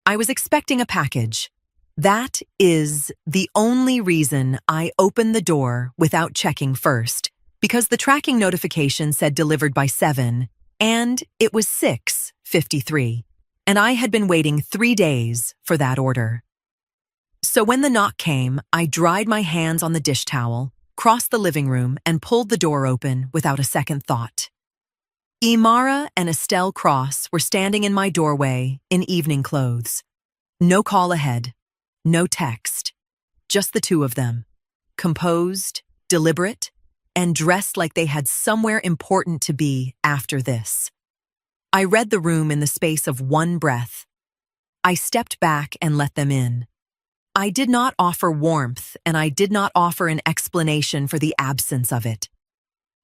I was expecting a package. That is the only reason I opened the door without checking first, because the tracking notification said delivered by 7, and it was 6:53, and I had been waiting 3 days for that order. So when the knock came, I dried my hands on the dish towel, crossed the living room, and pulled the door open without a second thought. Imara and Estelle Cross were standing in my doorway in evening clothes. No call ahead, no text, just the two of them, composed, deliberate, and dressed like they had somewhere important to be after this. I read the room in the space of one breath. I stepped back and let them in. I did not offer warmth, and I did not offer an explanation for the absence of it.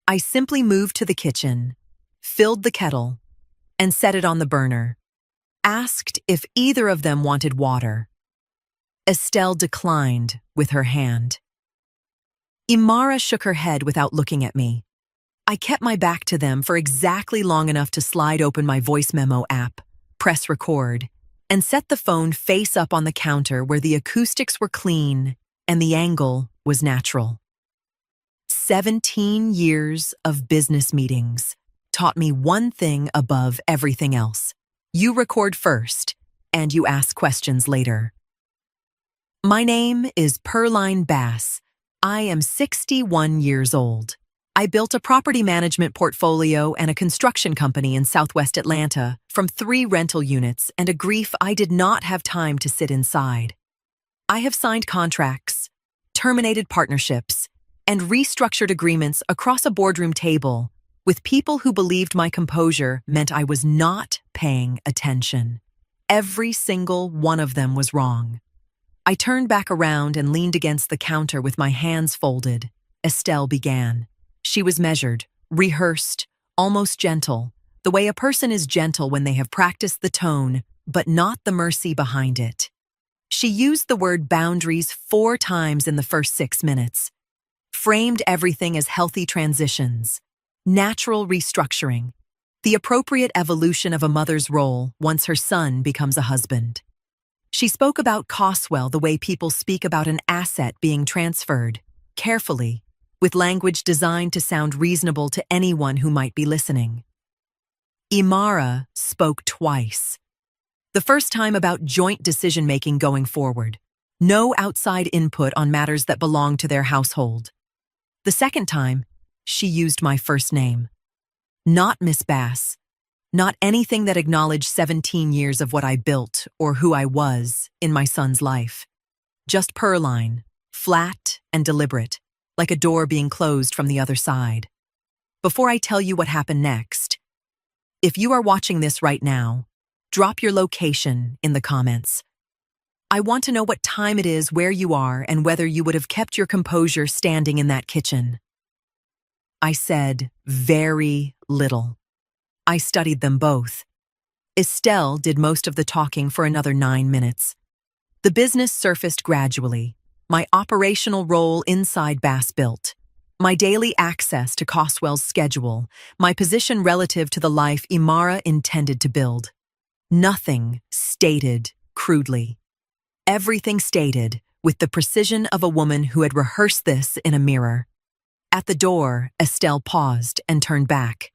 I simply moved to the kitchen, filled the kettle, and set it on the burner. Asked if either of them wanted water. Estelle declined with her hand. Imara shook her head without looking at me. I kept my back to them for exactly long enough to slide open my voice memo app, press record, and set the phone face up on the counter where the acoustics were clean and the angle was natural. 17 years of business meetings taught me one thing above everything else. You record first, and you ask questions later. My name is Pearline Bass. I am 61 years old. I built a property management portfolio and a construction company in Southwest Atlanta from 3 rental units and a grief I did not have time to sit inside. I have signed contracts, terminated partnerships, and restructured agreements across a boardroom table with people who believed my composure meant I was not paying attention. Every single one of them was wrong. I turned back around and leaned against the counter with my hands folded. Estelle began. She was measured, rehearsed, almost gentle, the way a person is gentle when they have practiced the tone, but not the mercy behind it. She used the word boundaries 4 times in the first 6 minutes, framed everything as healthy transitions, natural restructuring, the appropriate evolution of a mother's role once her son becomes a husband. She spoke about Coswell the way people speak about an asset being transferred, carefully, with language designed to sound reasonable to anyone who might be listening. Imara spoke twice. The first time about joint decision-making going forward. No outside input on matters that belong to their household. The second time, she used my first name. Not Miss Bass. Not anything that acknowledged 17 years of what I built or who I was in my son's life. Just Pearline, flat and deliberate, like a door being closed from the other side. Before I tell you what happened next, if you are watching this right now, drop your location in the comments. I want to know what time it is, where you are, and whether you would have kept your composure standing in that kitchen. I said very little. I studied them both. Estelle did most of the talking for another 9 minutes. The business surfaced gradually. My operational role inside Bass built, my daily access to Coswell's schedule, my position relative to the life Imara intended to build. Nothing stated crudely. Everything stated with the precision of a woman who had rehearsed this in a mirror. At the door, Estelle paused and turned back.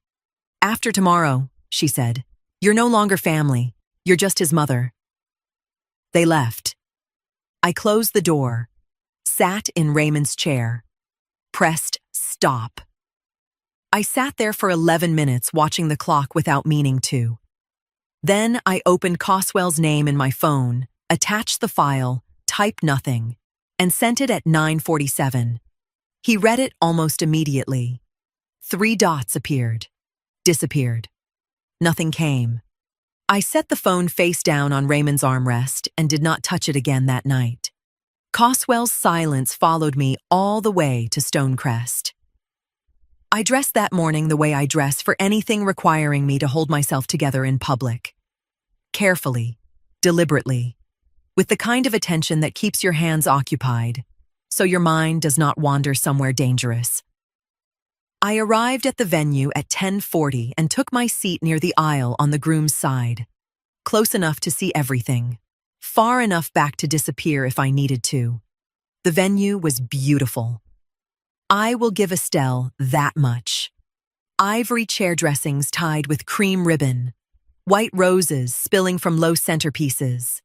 After tomorrow, she said, you're no longer family, you're just his mother. They left. I closed the door, sat in Raymond's chair, pressed stop. I sat there for 11 minutes watching the clock without meaning to. Then I opened Coswell's name in my phone, attached the file, typed nothing, and sent it at 9:47. He read it almost immediately. 3 dots appeared, disappeared. Nothing came. I set the phone face down on Raymond's armrest and did not touch it again that night. Coswell's silence followed me all the way to Stonecrest. I dressed that morning the way I dress for anything requiring me to hold myself together in public. Carefully, deliberately, with the kind of attention that keeps your hands occupied, so your mind does not wander somewhere dangerous. I arrived at the venue at 10:40 and took my seat near the aisle on the groom's side, close enough to see everything. far enough back to disappear if I needed to. The venue was beautiful. I will give Estelle that much. Ivory chair dressings tied with cream ribbon, white roses spilling from low centerpieces,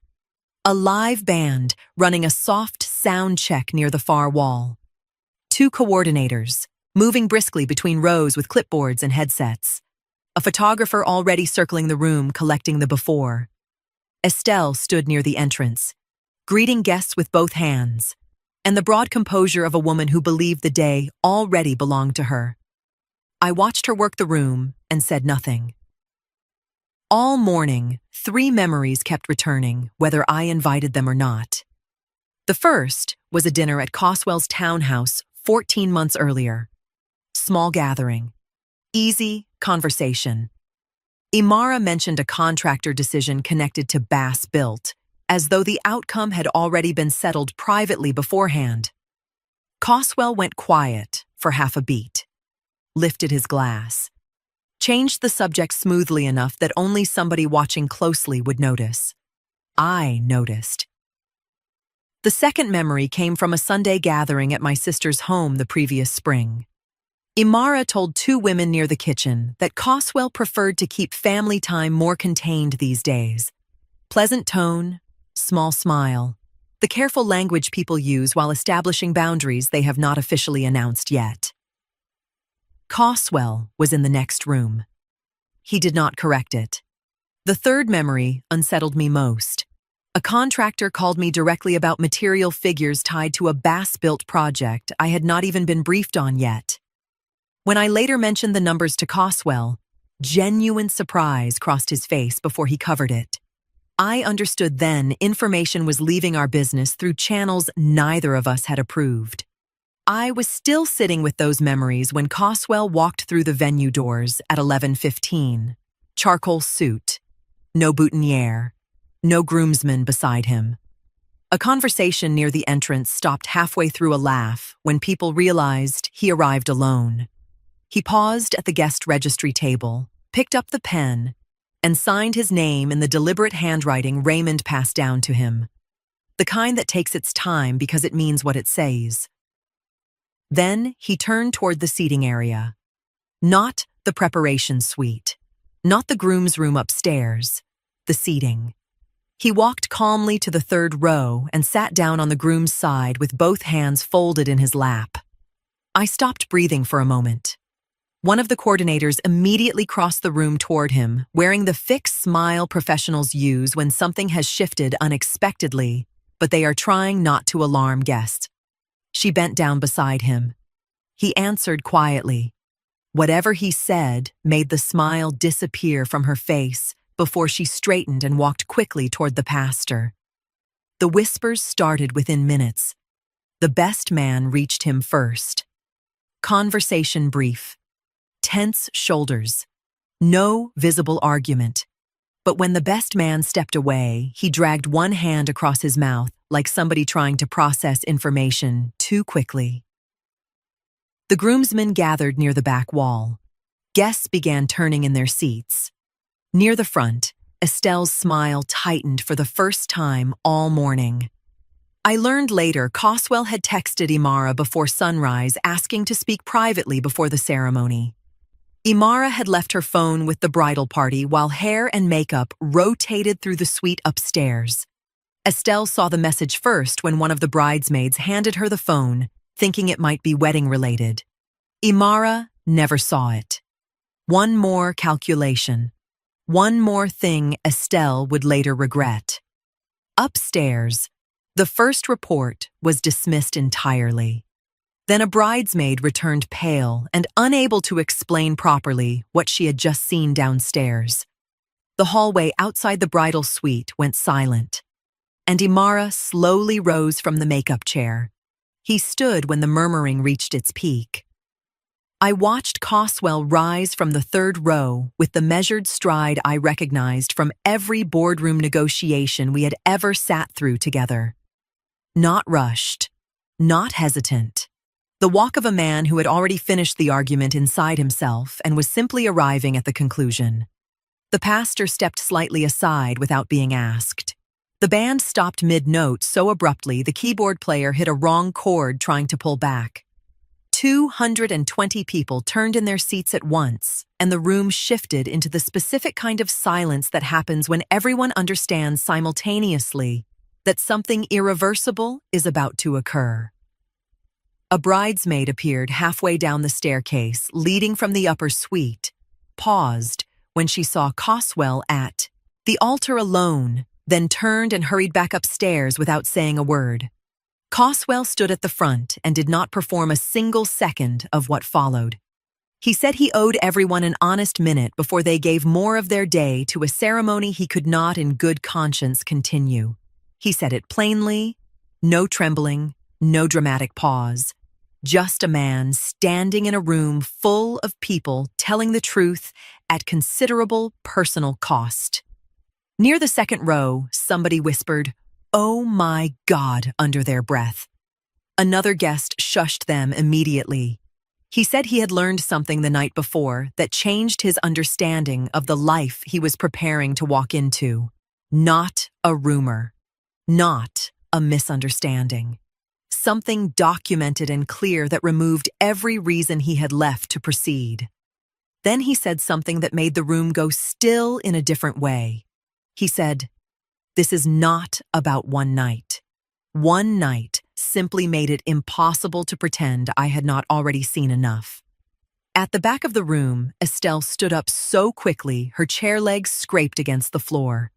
a live band running a soft sound check near the far wall, 2 coordinators moving briskly between rows with clipboards and headsets, a photographer already circling the room collecting the before. Estelle stood near the entrance, greeting guests with both hands, and the broad composure of a woman who believed the day already belonged to her. I watched her work the room and said nothing. All morning, 3 memories kept returning, whether I invited them or not. The first was a dinner at Coswell's townhouse 14 months earlier. Small gathering. Easy conversation. Imara mentioned a contractor decision connected to Bass Built, as though the outcome had already been settled privately beforehand. Coswell went quiet for half a beat, lifted his glass, changed the subject smoothly enough that only somebody watching closely would notice. I noticed. The second memory came from a Sunday gathering at my sister's home the previous spring. Imara told 2 women near the kitchen that Coswell preferred to keep family time more contained these days. Pleasant tone, small smile, the careful language people use while establishing boundaries they have not officially announced yet. Coswell was in the next room. He did not correct it. The third memory unsettled me most. A contractor called me directly about material figures tied to a Bass-built project I had not even been briefed on yet. When I later mentioned the numbers to Coswell, genuine surprise crossed his face before he covered it. I understood then information was leaving our business through channels neither of us had approved. I was still sitting with those memories when Coswell walked through the venue doors at 11:15. Charcoal suit, no boutonniere, no groomsman beside him. A conversation near the entrance stopped halfway through a laugh when people realized he arrived alone. He paused at the guest registry table, picked up the pen, and signed his name in the deliberate handwriting Raymond passed down to him. The kind that takes its time because it means what it says. Then he turned toward the seating area. Not the preparation suite, not the groom's room upstairs, the seating. He walked calmly to the 3rd row and sat down on the groom's side with both hands folded in his lap. I stopped breathing for a moment. One of the coordinators immediately crossed the room toward him, wearing the fixed smile professionals use when something has shifted unexpectedly, but they are trying not to alarm guests. She bent down beside him. He answered quietly. Whatever he said made the smile disappear from her face before she straightened and walked quickly toward the pastor. The whispers started within minutes. The best man reached him first. Conversation brief. Tense shoulders. No visible argument. But when the best man stepped away, he dragged one hand across his mouth like somebody trying to process information too quickly. The groomsmen gathered near the back wall. Guests began turning in their seats. Near the front, Estelle's smile tightened for the first time all morning. I learned later Coswell had texted Imara before sunrise asking to speak privately before the ceremony. Imara had left her phone with the bridal party while hair and makeup rotated through the suite upstairs. Estelle saw the message first when one of the bridesmaids handed her the phone, thinking it might be wedding-related. Imara never saw it. One more calculation. One more thing Estelle would later regret. Upstairs, the first report was dismissed entirely. Then a bridesmaid returned pale and unable to explain properly what she had just seen downstairs. The hallway outside the bridal suite went silent, and Imara slowly rose from the makeup chair. He stood when the murmuring reached its peak. I watched Coswell rise from the 3rd row with the measured stride I recognized from every boardroom negotiation we had ever sat through together. Not rushed, not hesitant. The walk of a man who had already finished the argument inside himself and was simply arriving at the conclusion. The pastor stepped slightly aside without being asked. The band stopped mid-note so abruptly the keyboard player hit a wrong chord trying to pull back. 220 people turned in their seats at once, and the room shifted into the specific kind of silence that happens when everyone understands simultaneously that something irreversible is about to occur. A bridesmaid appeared halfway down the staircase leading from the upper suite, paused when she saw Coswell at the altar alone, then turned and hurried back upstairs without saying a word. Coswell stood at the front and did not perform a single second of what followed. He said he owed everyone an honest minute before they gave more of their day to a ceremony he could not in good conscience continue. He said it plainly, no trembling, no dramatic pause. Just a man standing in a room full of people telling the truth at considerable personal cost. Near the second row, somebody whispered, "Oh my God," under their breath. Another guest shushed them immediately. He said he had learned something the night before that changed his understanding of the life he was preparing to walk into. Not a rumor. Not a misunderstanding. Something documented and clear that removed every reason he had left to proceed. Then he said something that made the room go still in a different way. He said, "This is not about one night. One night simply made it impossible to pretend I had not already seen enough." At the back of the room, Estelle stood up so quickly her chair legs scraped against the floor.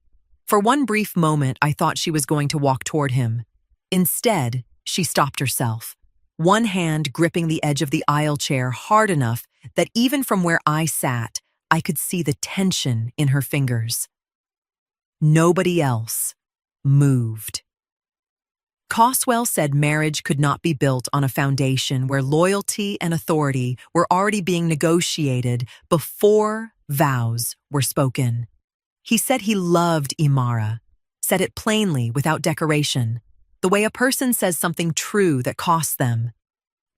For one brief moment, I thought she was going to walk toward him. Instead, she stopped herself, one hand gripping the edge of the aisle chair hard enough that even from where I sat, I could see the tension in her fingers. Nobody else moved. Coswell said marriage could not be built on a foundation where loyalty and authority were already being negotiated before vows were spoken. He said he loved Imara, said it plainly without decoration, the way a person says something true that costs them,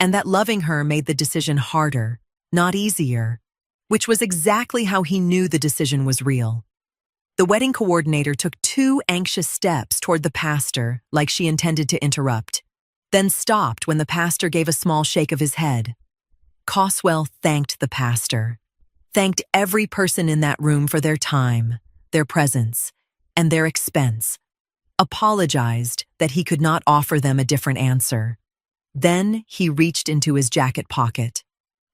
and that loving her made the decision harder, not easier, which was exactly how he knew the decision was real. The wedding coordinator took 2 anxious steps toward the pastor like she intended to interrupt, then stopped when the pastor gave a small shake of his head. Coswell thanked the pastor, thanked every person in that room for their time, their presence, and their expense, apologized that he could not offer them a different answer. Then he reached into his jacket pocket.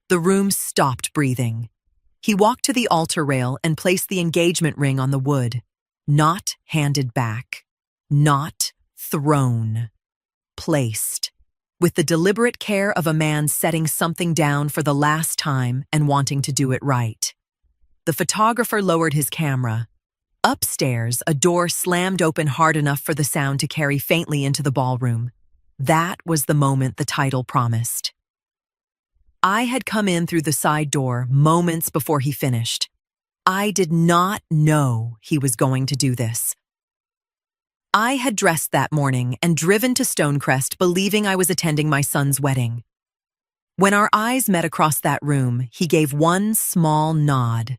The room stopped breathing. He walked to the altar rail and placed the engagement ring on the wood. Not handed back. Not thrown. Placed. With the deliberate care of a man setting something down for the last time and wanting to do it right. The photographer lowered his camera. Upstairs, a door slammed open hard enough for the sound to carry faintly into the ballroom. That was the moment the title promised. I had come in through the side door moments before he finished. I did not know he was going to do this. I had dressed that morning and driven to Stonecrest believing I was attending my son's wedding. When our eyes met across that room, he gave one small nod.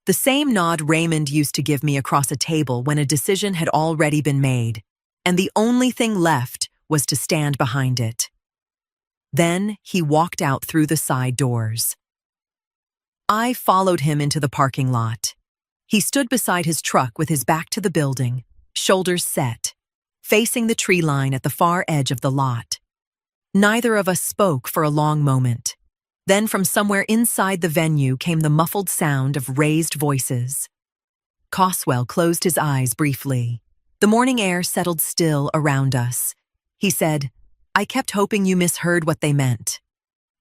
The same nod Raymond used to give me across a table when a decision had already been made, and the only thing left was to stand behind it. Then he walked out through the side doors. I followed him into the parking lot. He stood beside his truck with his back to the building, shoulders set, facing the tree line at the far edge of the lot. Neither of us spoke for a long moment. Then from somewhere inside the venue came the muffled sound of raised voices. Coswell closed his eyes briefly. The morning air settled still around us. He said, "I kept hoping you misheard what they meant."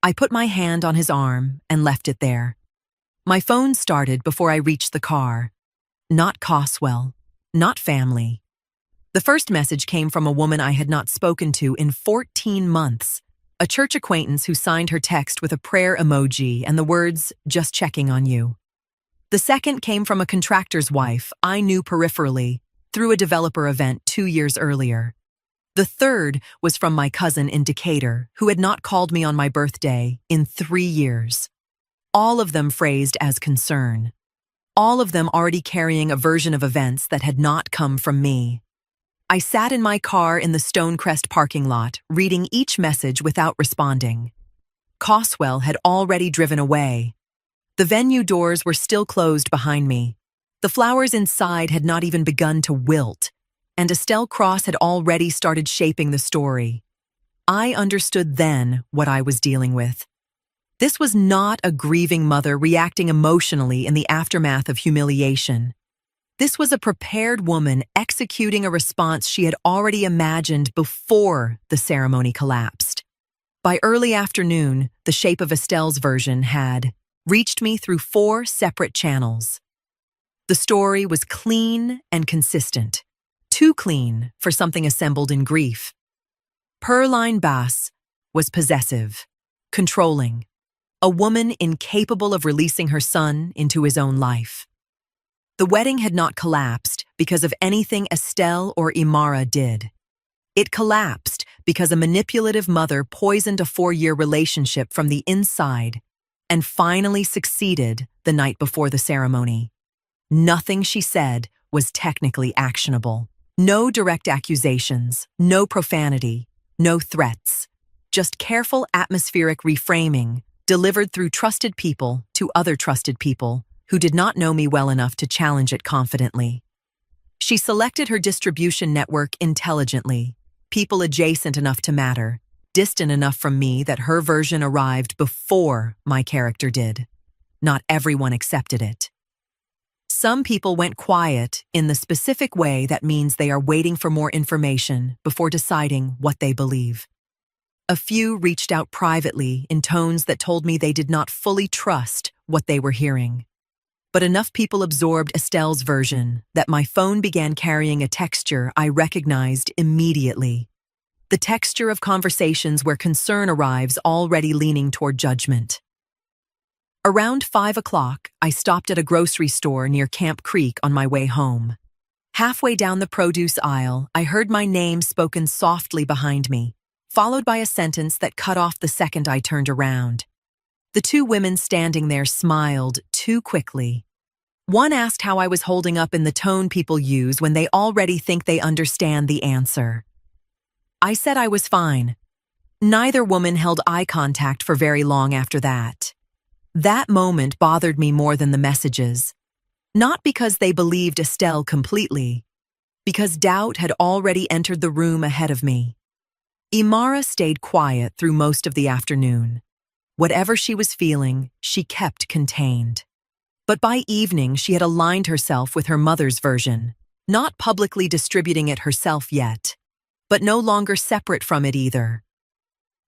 I put my hand on his arm and left it there. My phone started before I reached the car. Not Coswell, not family. The first message came from a woman I had not spoken to in 14 months, a church acquaintance who signed her text with a prayer emoji and the words, "Just checking on you." The second came from a contractor's wife I knew peripherally through a developer event 2 years earlier. The third was from my cousin in Decatur, who had not called me on my birthday in 3 years. All of them phrased as concern. All of them already carrying a version of events that had not come from me. I sat in my car in the Stonecrest parking lot, reading each message without responding. Coswell had already driven away. The venue doors were still closed behind me. The flowers inside had not even begun to wilt, and Estelle Cross had already started shaping the story. I understood then what I was dealing with. This was not a grieving mother reacting emotionally in the aftermath of humiliation. This was a prepared woman executing a response she had already imagined before the ceremony collapsed. By early afternoon, the shape of Estelle's version had reached me through 4 separate channels. The story was clean and consistent, too clean for something assembled in grief. Perline Bass was possessive, controlling, a woman incapable of releasing her son into his own life. The wedding had not collapsed because of anything Estelle or Imara did. It collapsed because a manipulative mother poisoned a 4-year relationship from the inside and finally succeeded the night before the ceremony. Nothing she said was technically actionable. No direct accusations, no profanity, no threats. Just careful atmospheric reframing delivered through trusted people to other trusted people who did not know me well enough to challenge it confidently. She selected her distribution network intelligently, people adjacent enough to matter, distant enough from me that her version arrived before my character did. Not everyone accepted it. Some people went quiet in the specific way that means they are waiting for more information before deciding what they believe. A few reached out privately in tones that told me they did not fully trust what they were hearing. But enough people absorbed Estelle's version that my phone began carrying a texture I recognized immediately. The texture of conversations where concern arrives already leaning toward judgment. Around 5 o'clock, I stopped at a grocery store near Camp Creek on my way home. Halfway down the produce aisle, I heard my name spoken softly behind me, followed by a sentence that cut off the second I turned around. The 2 women standing there smiled too quickly. One asked how I was holding up in the tone people use when they already think they understand the answer. I said I was fine. Neither woman held eye contact for very long after that. That moment bothered me more than the messages. Not because they believed Estelle completely, because doubt had already entered the room ahead of me. Imara stayed quiet through most of the afternoon. Whatever she was feeling, she kept contained. But by evening, she had aligned herself with her mother's version, not publicly distributing it herself yet, but no longer separate from it either.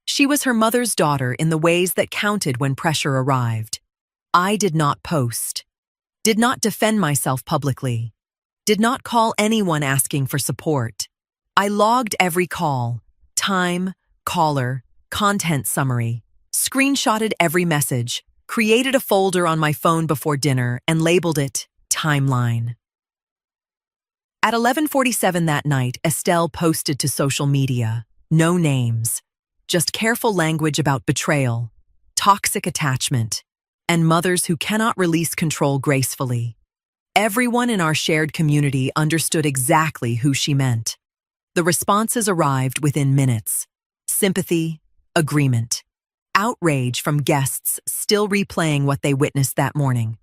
She was her mother's daughter in the ways that counted when pressure arrived. I did not post, did not defend myself publicly, did not call anyone asking for support. I logged every call, time, caller, content summary, screenshotted every message, created a folder on my phone before dinner, and labeled it Timeline. At 11:47 that night, Estelle posted to social media, no names, just careful language about betrayal, toxic attachment, and mothers who cannot release control gracefully. Everyone in our shared community understood exactly who she meant. The responses arrived within minutes. Sympathy, agreement, outrage from guests still replaying what they witnessed that morning.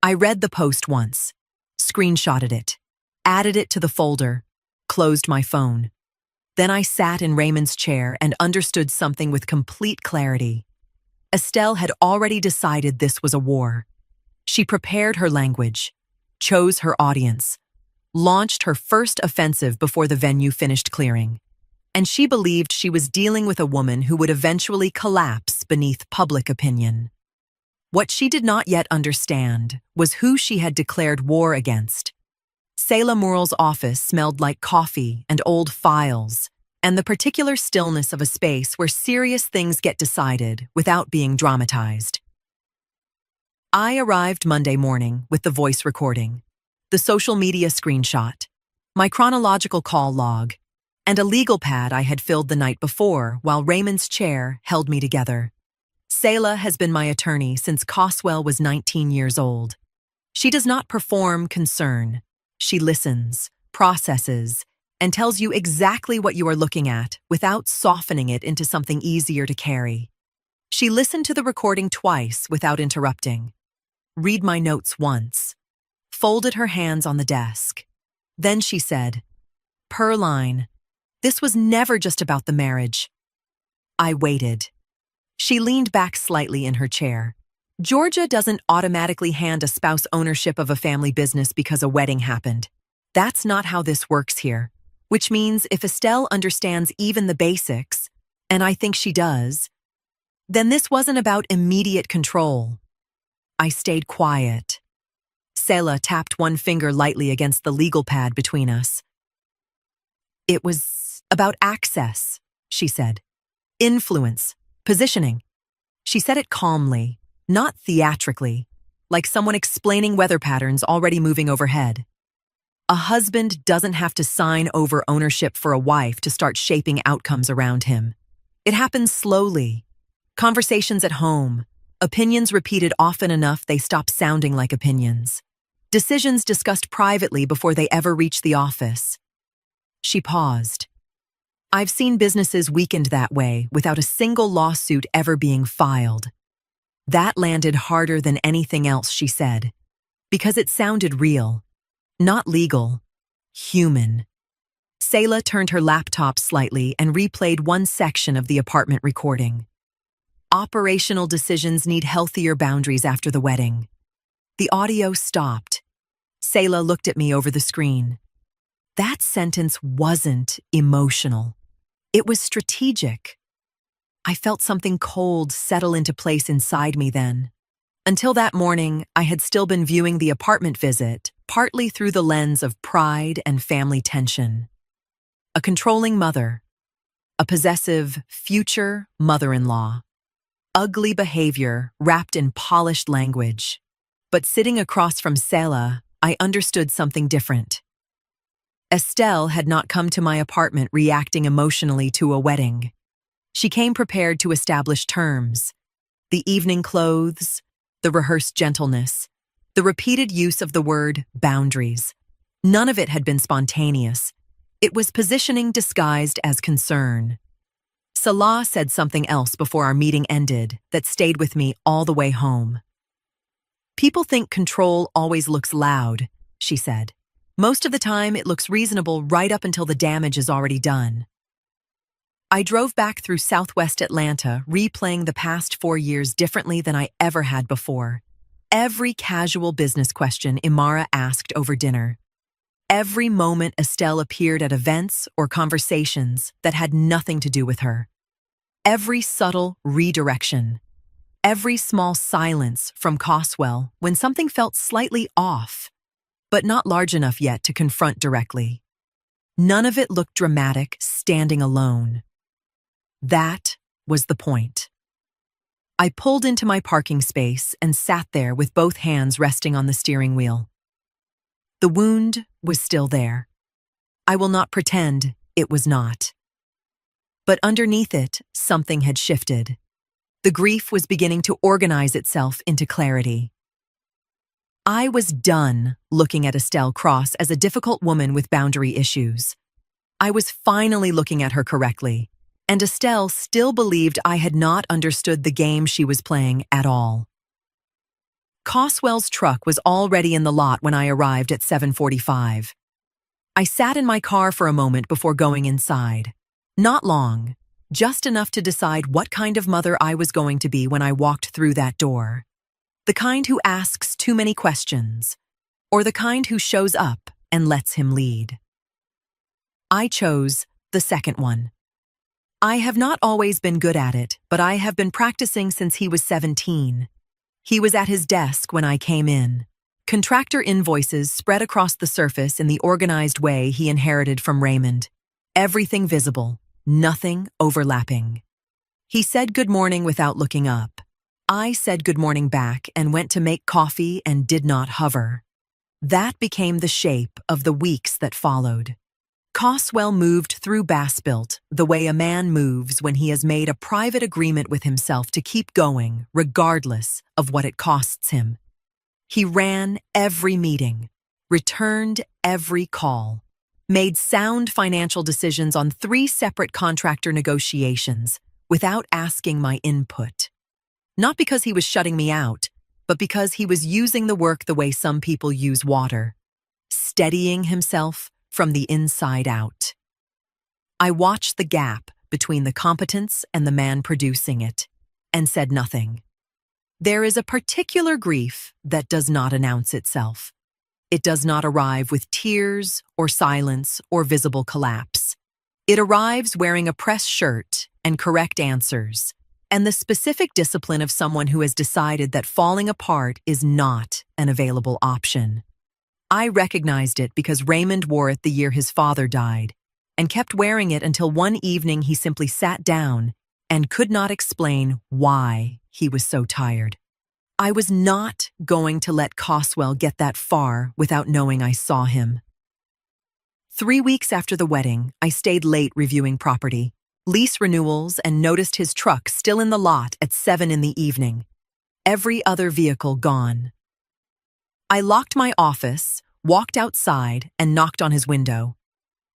I read the post once, screenshotted it, added it to the folder, closed my phone. Then I sat in Raymond's chair and understood something with complete clarity. Estelle had already decided this was a war. She prepared her language, chose her audience, launched her first offensive before the venue finished clearing. And she believed she was dealing with a woman who would eventually collapse beneath public opinion. What she did not yet understand was who she had declared war against. Selah Murrell's office smelled like coffee and old files, and the particular stillness of a space where serious things get decided without being dramatized. I arrived Monday morning with the voice recording, the social media screenshot, my chronological call log, and a legal pad I had filled the night before while Raymond's chair held me together. Selah has been my attorney since Coswell was 19 years old. She does not perform concern. She listens, processes, and tells you exactly what you are looking at without softening it into something easier to carry. She listened to the recording twice without interrupting. Read my notes once. Folded her hands on the desk. Then she said, per line, this was never just about the marriage. I waited. She leaned back slightly in her chair. Georgia doesn't automatically hand a spouse ownership of a family business because a wedding happened. That's not how this works here, which means if Estelle understands even the basics, and I think she does, then this wasn't about immediate control. I stayed quiet. Selah tapped one finger lightly against the legal pad between us. It was about access, she said. Influence, positioning. She said it calmly, not theatrically, like someone explaining weather patterns already moving overhead. A husband doesn't have to sign over ownership for a wife to start shaping outcomes around him. It happens slowly. Conversations at home, opinions repeated often enough they stop sounding like opinions. Decisions discussed privately before they ever reach the office. She paused. I've seen businesses weakened that way without a single lawsuit ever being filed. That landed harder than anything else she said, because it sounded real, not legal, human. Selah turned her laptop slightly and replayed one section of the apartment recording. Operational decisions need healthier boundaries after the wedding. The audio stopped. Selah looked at me over the screen. That sentence wasn't emotional. It was strategic. I felt something cold settle into place inside me then. Until that morning, I had still been viewing the apartment visit partly through the lens of pride and family tension. A controlling mother, a possessive future mother-in-law, ugly behavior wrapped in polished language. But sitting across from Selah, I understood something different. Estelle had not come to my apartment reacting emotionally to a wedding. She came prepared to establish terms. The evening clothes, the rehearsed gentleness, the repeated use of the word boundaries. None of it had been spontaneous. It was positioning disguised as concern. Salah said something else before our meeting ended that stayed with me all the way home. People think control always looks loud, she said. Most of the time, it looks reasonable right up until the damage is already done. I drove back through Southwest Atlanta, replaying the past 4 years differently than I ever had before. Every casual business question Imara asked over dinner. Every moment Estelle appeared at events or conversations that had nothing to do with her. Every subtle redirection. Every small silence from Coswell when something felt slightly off, but not large enough yet to confront directly. None of it looked dramatic, standing alone. That was the point. I pulled into my parking space and sat there with both hands resting on the steering wheel. The wound was still there. I will not pretend it was not. But underneath it, something had shifted. The grief was beginning to organize itself into clarity. I was done looking at Estelle Cross as a difficult woman with boundary issues. I was finally looking at her correctly, and Estelle still believed I had not understood the game she was playing at all. Coswell's truck was already in the lot when I arrived at 7:45. I sat in my car for a moment before going inside. Not long, just enough to decide what kind of mother I was going to be when I walked through that door. The kind who asks too many questions, or the kind who shows up and lets him lead. I chose the second one. I have not always been good at it, but I have been practicing since he was 17. He was at his desk when I came in. Contractor invoices spread across the surface in the organized way he inherited from Raymond. Everything visible, nothing overlapping. He said good morning without looking up. I said good morning back and went to make coffee and did not hover. That became the shape of the weeks that followed. Coswell moved through Bassbuilt the way a man moves when he has made a private agreement with himself to keep going, regardless of what it costs him. He ran every meeting, returned every call, made sound financial decisions on 3 separate contractor negotiations without asking my input. Not because he was shutting me out, but because he was using the work the way some people use water, steadying himself from the inside out. I watched the gap between the competence and the man producing it, and said nothing. There is a particular grief that does not announce itself. It does not arrive with tears or silence or visible collapse. It arrives wearing a press shirt and correct answers, and the specific discipline of someone who has decided that falling apart is not an available option. I recognized it because Raymond wore it the year his father died, and kept wearing it until one evening he simply sat down and could not explain why he was so tired. I was not going to let Coswell get that far without knowing I saw him. 3 weeks after the wedding, I stayed late reviewing property, lease renewals, and noticed his truck still in the lot at 7 in the evening. Every other vehicle gone. I locked my office, walked outside, and knocked on his window.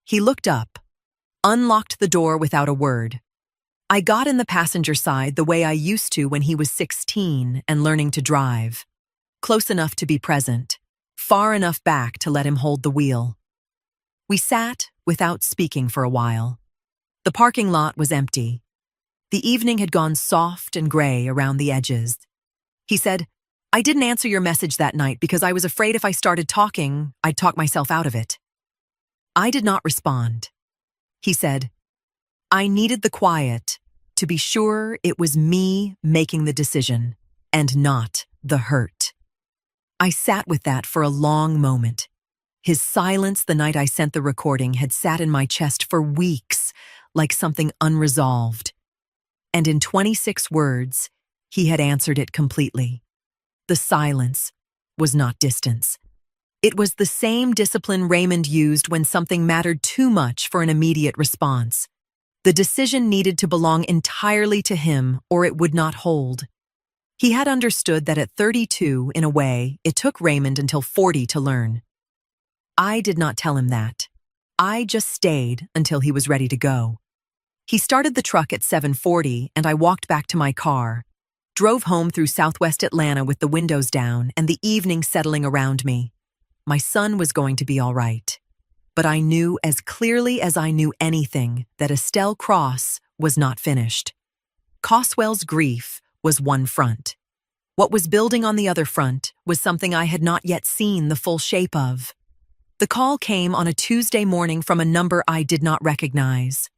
He looked up, unlocked the door without a word. I got in the passenger side the way I used to when he was 16 and learning to drive. Close enough to be present, far enough back to let him hold the wheel. We sat without speaking for a while. The parking lot was empty. The evening had gone soft and gray around the edges. He said, "I didn't answer your message that night because I was afraid if I started talking, I'd talk myself out of it." I did not respond. He said, "I needed the quiet to be sure it was me making the decision and not the hurt." I sat with that for a long moment. His silence the night I sent the recording had sat in my chest for weeks, like something unresolved. And in 26 words, he had answered it completely. The silence was not distance. It was the same discipline Raymond used when something mattered too much for an immediate response. The decision needed to belong entirely to him, or it would not hold. He had understood that at 32, in a way, it took Raymond until 40 to learn. I did not tell him that. I just stayed until he was ready to go. He started the truck at 7:40, and I walked back to my car, drove home through Southwest Atlanta with the windows down and the evening settling around me. My son was going to be all right. But I knew as clearly as I knew anything that Estelle Cross was not finished. Coswell's grief was one front. What was building on the other front was something I had not yet seen the full shape of. The call came on a Tuesday morning from a number I did not recognize.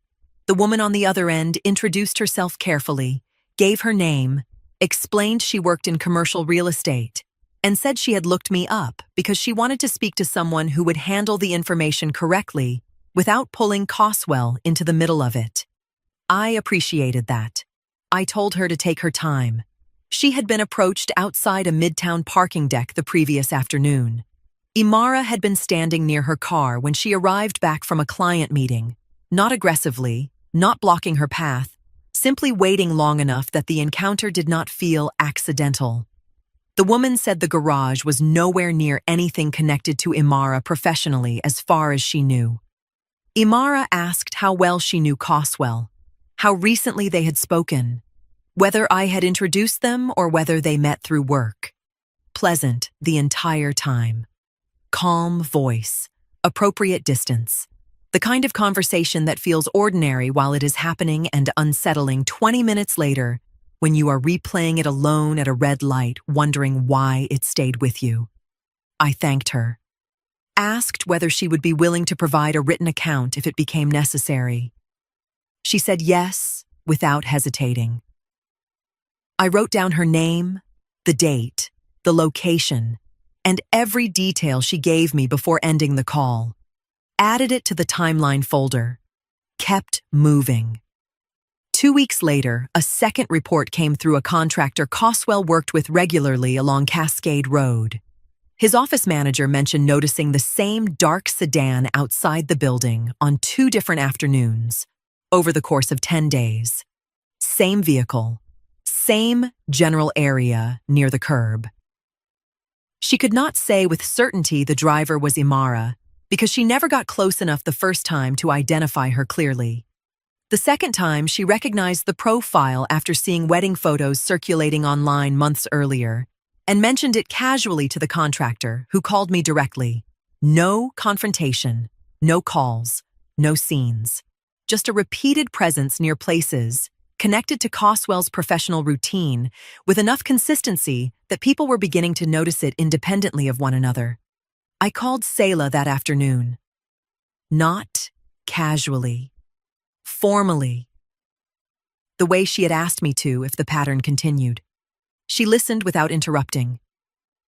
The woman on the other end introduced herself carefully, gave her name, explained she worked in commercial real estate, and said she had looked me up because she wanted to speak to someone who would handle the information correctly without pulling Coswell into the middle of it. I appreciated that. I told her to take her time. She had been approached outside a midtown parking deck the previous afternoon. Imara had been standing near her car when she arrived back from a client meeting, not aggressively, not blocking her path, simply waiting long enough that the encounter did not feel accidental. The woman said the garage was nowhere near anything connected to Imara professionally as far as she knew. Imara asked how well she knew Coswell, how recently they had spoken, whether I had introduced them or whether they met through work. Pleasant the entire time. Calm voice, appropriate distance. The kind of conversation that feels ordinary while it is happening and unsettling 20 minutes later when you are replaying it alone at a red light, wondering why it stayed with you. I thanked her. Asked whether she would be willing to provide a written account if it became necessary. She said yes, without hesitating. I wrote down her name, the date, the location, and every detail she gave me before ending the call. Added it to the timeline folder. Kept moving. 2 weeks later, a second report came through a contractor Coswell worked with regularly along Cascade Road. His office manager mentioned noticing the same dark sedan outside the building on 2 different afternoons over the course of 10 days. Same vehicle, same general area near the curb. She could not say with certainty the driver was Imara, because she never got close enough the first time to identify her clearly. The second time, she recognized the profile after seeing wedding photos circulating online months earlier and mentioned it casually to the contractor, who called me directly. No confrontation, no calls, no scenes. Just a repeated presence near places connected to Coswell's professional routine with enough consistency that people were beginning to notice it independently of one another. I called Selah that afternoon. Not casually. Formally. The way she had asked me to if the pattern continued. She listened without interrupting.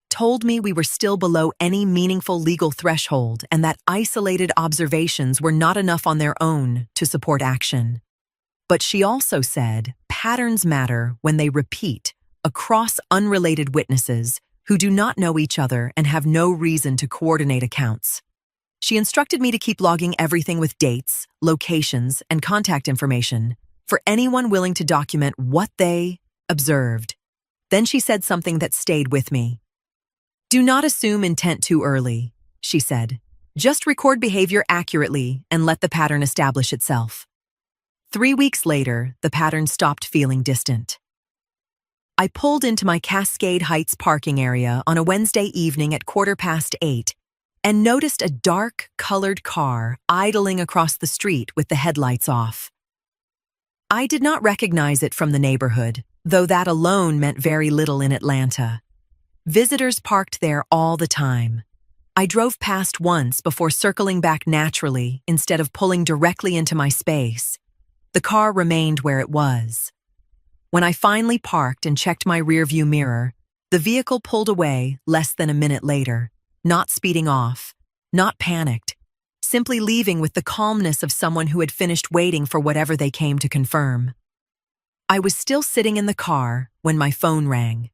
Told me we were still below any meaningful legal threshold and that isolated observations were not enough on their own to support action. But she also said patterns matter when they repeat across unrelated witnesses who do not know each other and have no reason to coordinate accounts. She instructed me to keep logging everything with dates, locations, and contact information for anyone willing to document what they observed. Then she said something that stayed with me. Do not assume intent too early, she said. Just record behavior accurately and let the pattern establish itself. 3 weeks later, the pattern stopped feeling distant. I pulled into my Cascade Heights parking area on a Wednesday evening at 8:15 and noticed a dark, colored car idling across the street with the headlights off. I did not recognize it from the neighborhood, though that alone meant very little in Atlanta. Visitors parked there all the time. I drove past once before circling back naturally instead of pulling directly into my space. The car remained where it was. When I finally parked and checked my rearview mirror, the vehicle pulled away less than a minute later, not speeding off, not panicked, simply leaving with the calmness of someone who had finished waiting for whatever they came to confirm. I was still sitting in the car when my phone rang.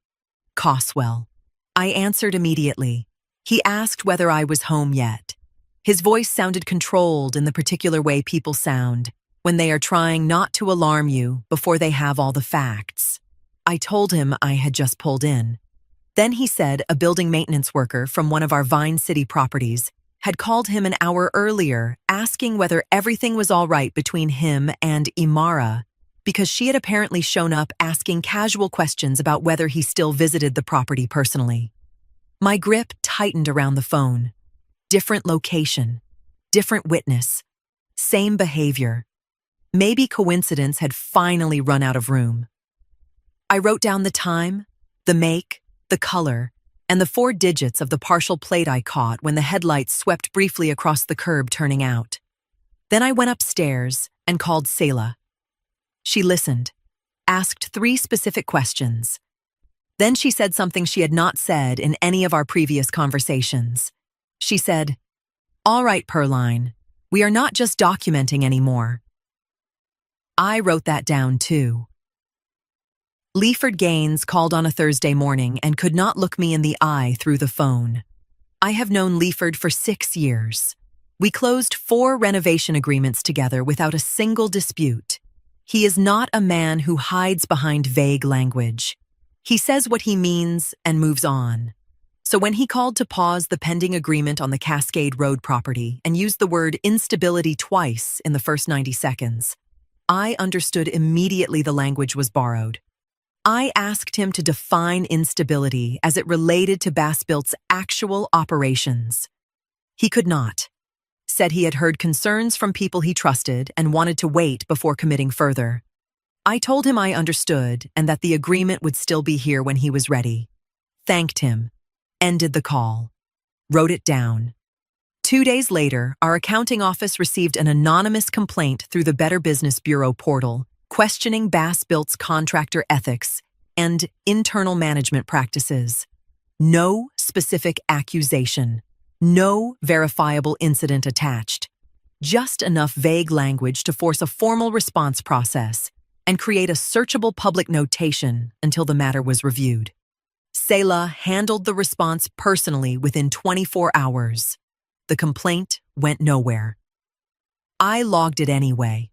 Coswell. I answered immediately. He asked whether I was home yet. His voice sounded controlled in the particular way people sound when they are trying not to alarm you before they have all the facts. I told him I had just pulled in. Then he said a building maintenance worker from one of our Vine City properties had called him an hour earlier asking whether everything was all right between him and Imara, because she had apparently shown up asking casual questions about whether he still visited the property personally. My grip tightened around the phone. Different location, different witness, same behavior. Maybe coincidence had finally run out of room. I wrote down the time, the make, the color, and the 4 digits of the partial plate I caught when the headlights swept briefly across the curb turning out. Then I went upstairs and called Selah. She listened, asked 3 specific questions. Then she said something she had not said in any of our previous conversations. She said, "All right, Perline, we are not just documenting anymore." I wrote that down too. Leaford Gaines called on a Thursday morning and could not look me in the eye through the phone. I have known Leaford for 6 years. We closed 4 renovation agreements together without a single dispute. He is not a man who hides behind vague language. He says what he means and moves on. So when he called to pause the pending agreement on the Cascade Road property and used the word instability twice in the first 90 seconds, I understood immediately the language was borrowed. I asked him to define instability as it related to Bass-Built's actual operations. He could not. Said he had heard concerns from people he trusted and wanted to wait before committing further. I told him I understood and that the agreement would still be here when he was ready. Thanked him. Ended the call. Wrote it down. 2 days later, our accounting office received an anonymous complaint through the Better Business Bureau portal, questioning Bass-Built's contractor ethics and internal management practices. No specific accusation. No verifiable incident attached. Just enough vague language to force a formal response process and create a searchable public notation until the matter was reviewed. Selah handled the response personally within 24 hours. The complaint went nowhere. I logged it anyway.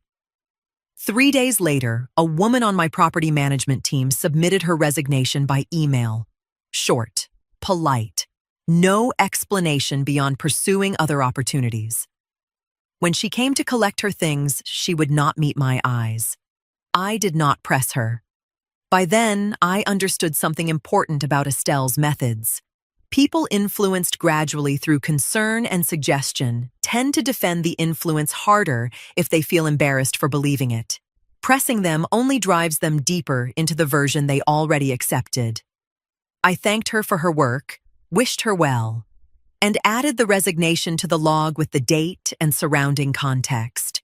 3 days later, a woman on my property management team submitted her resignation by email. Short, polite, No explanation beyond pursuing other opportunities. When she came to collect her things, she would not meet my eyes. I did not press her. By then, I understood something important about Estelle's methods. People influenced gradually through concern and suggestion tend to defend the influence harder if they feel embarrassed for believing it. Pressing them only drives them deeper into the version they already accepted. I thanked her for her work, wished her well, and added the resignation to the log with the date and surrounding context.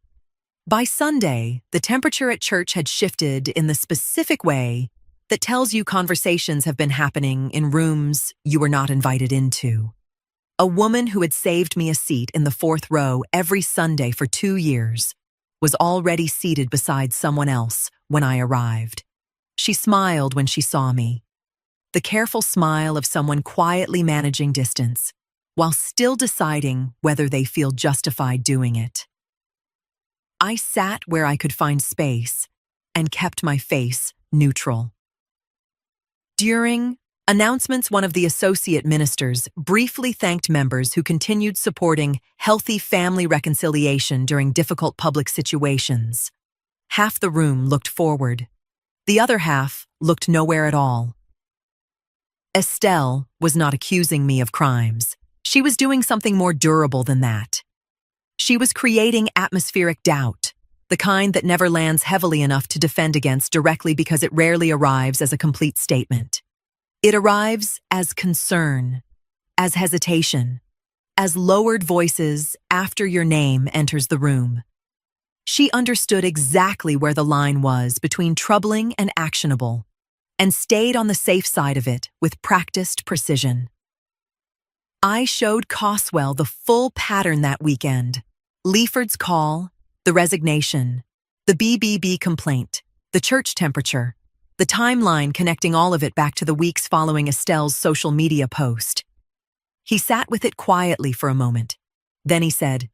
By Sunday, the temperature at church had shifted in the specific way that tells you conversations have been happening in rooms you were not invited into. A woman who had saved me a seat in the 4th row every Sunday for 2 years was already seated beside someone else when I arrived. She smiled when she saw me. The careful smile of someone quietly managing distance, while still deciding whether they feel justified doing it. I sat where I could find space and kept my face neutral. During announcements, one of the associate ministers briefly thanked members who continued supporting healthy family reconciliation during difficult public situations. Half the room looked forward. The other half looked nowhere at all. Estelle was not accusing me of crimes. She was doing something more durable than that. She was creating atmospheric doubt, the kind that never lands heavily enough to defend against directly because it rarely arrives as a complete statement. It arrives as concern, as hesitation, as lowered voices after your name enters the room. She understood exactly where the line was between troubling and actionable, and stayed on the safe side of it with practiced precision. I showed Coswell the full pattern that weekend: Leaford's call, the resignation, the BBB complaint, the church temperature, the timeline connecting all of it back to the weeks following Estelle's social media post. He sat with it quietly for a moment. Then he said,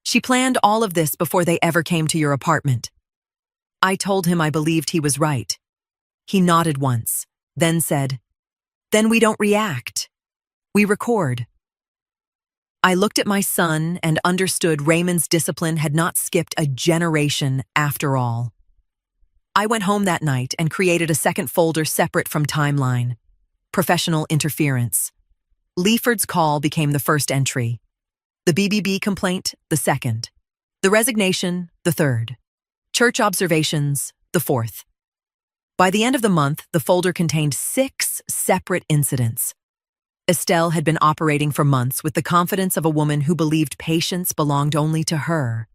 "She planned all of this before they ever came to your apartment." I told him I believed he was right. He nodded once, then said, "Then we don't react. We record." I looked at my son and understood Raymond's discipline had not skipped a generation after all. I went home that night and created a second folder separate from timeline: professional interference. Leaford's call became the first entry, the BBB complaint the second, the resignation the third, church observations the fourth. By the end of the month, the folder contained 6 separate incidents. Estelle had been operating for months with the confidence of a woman who believed patience belonged only to her.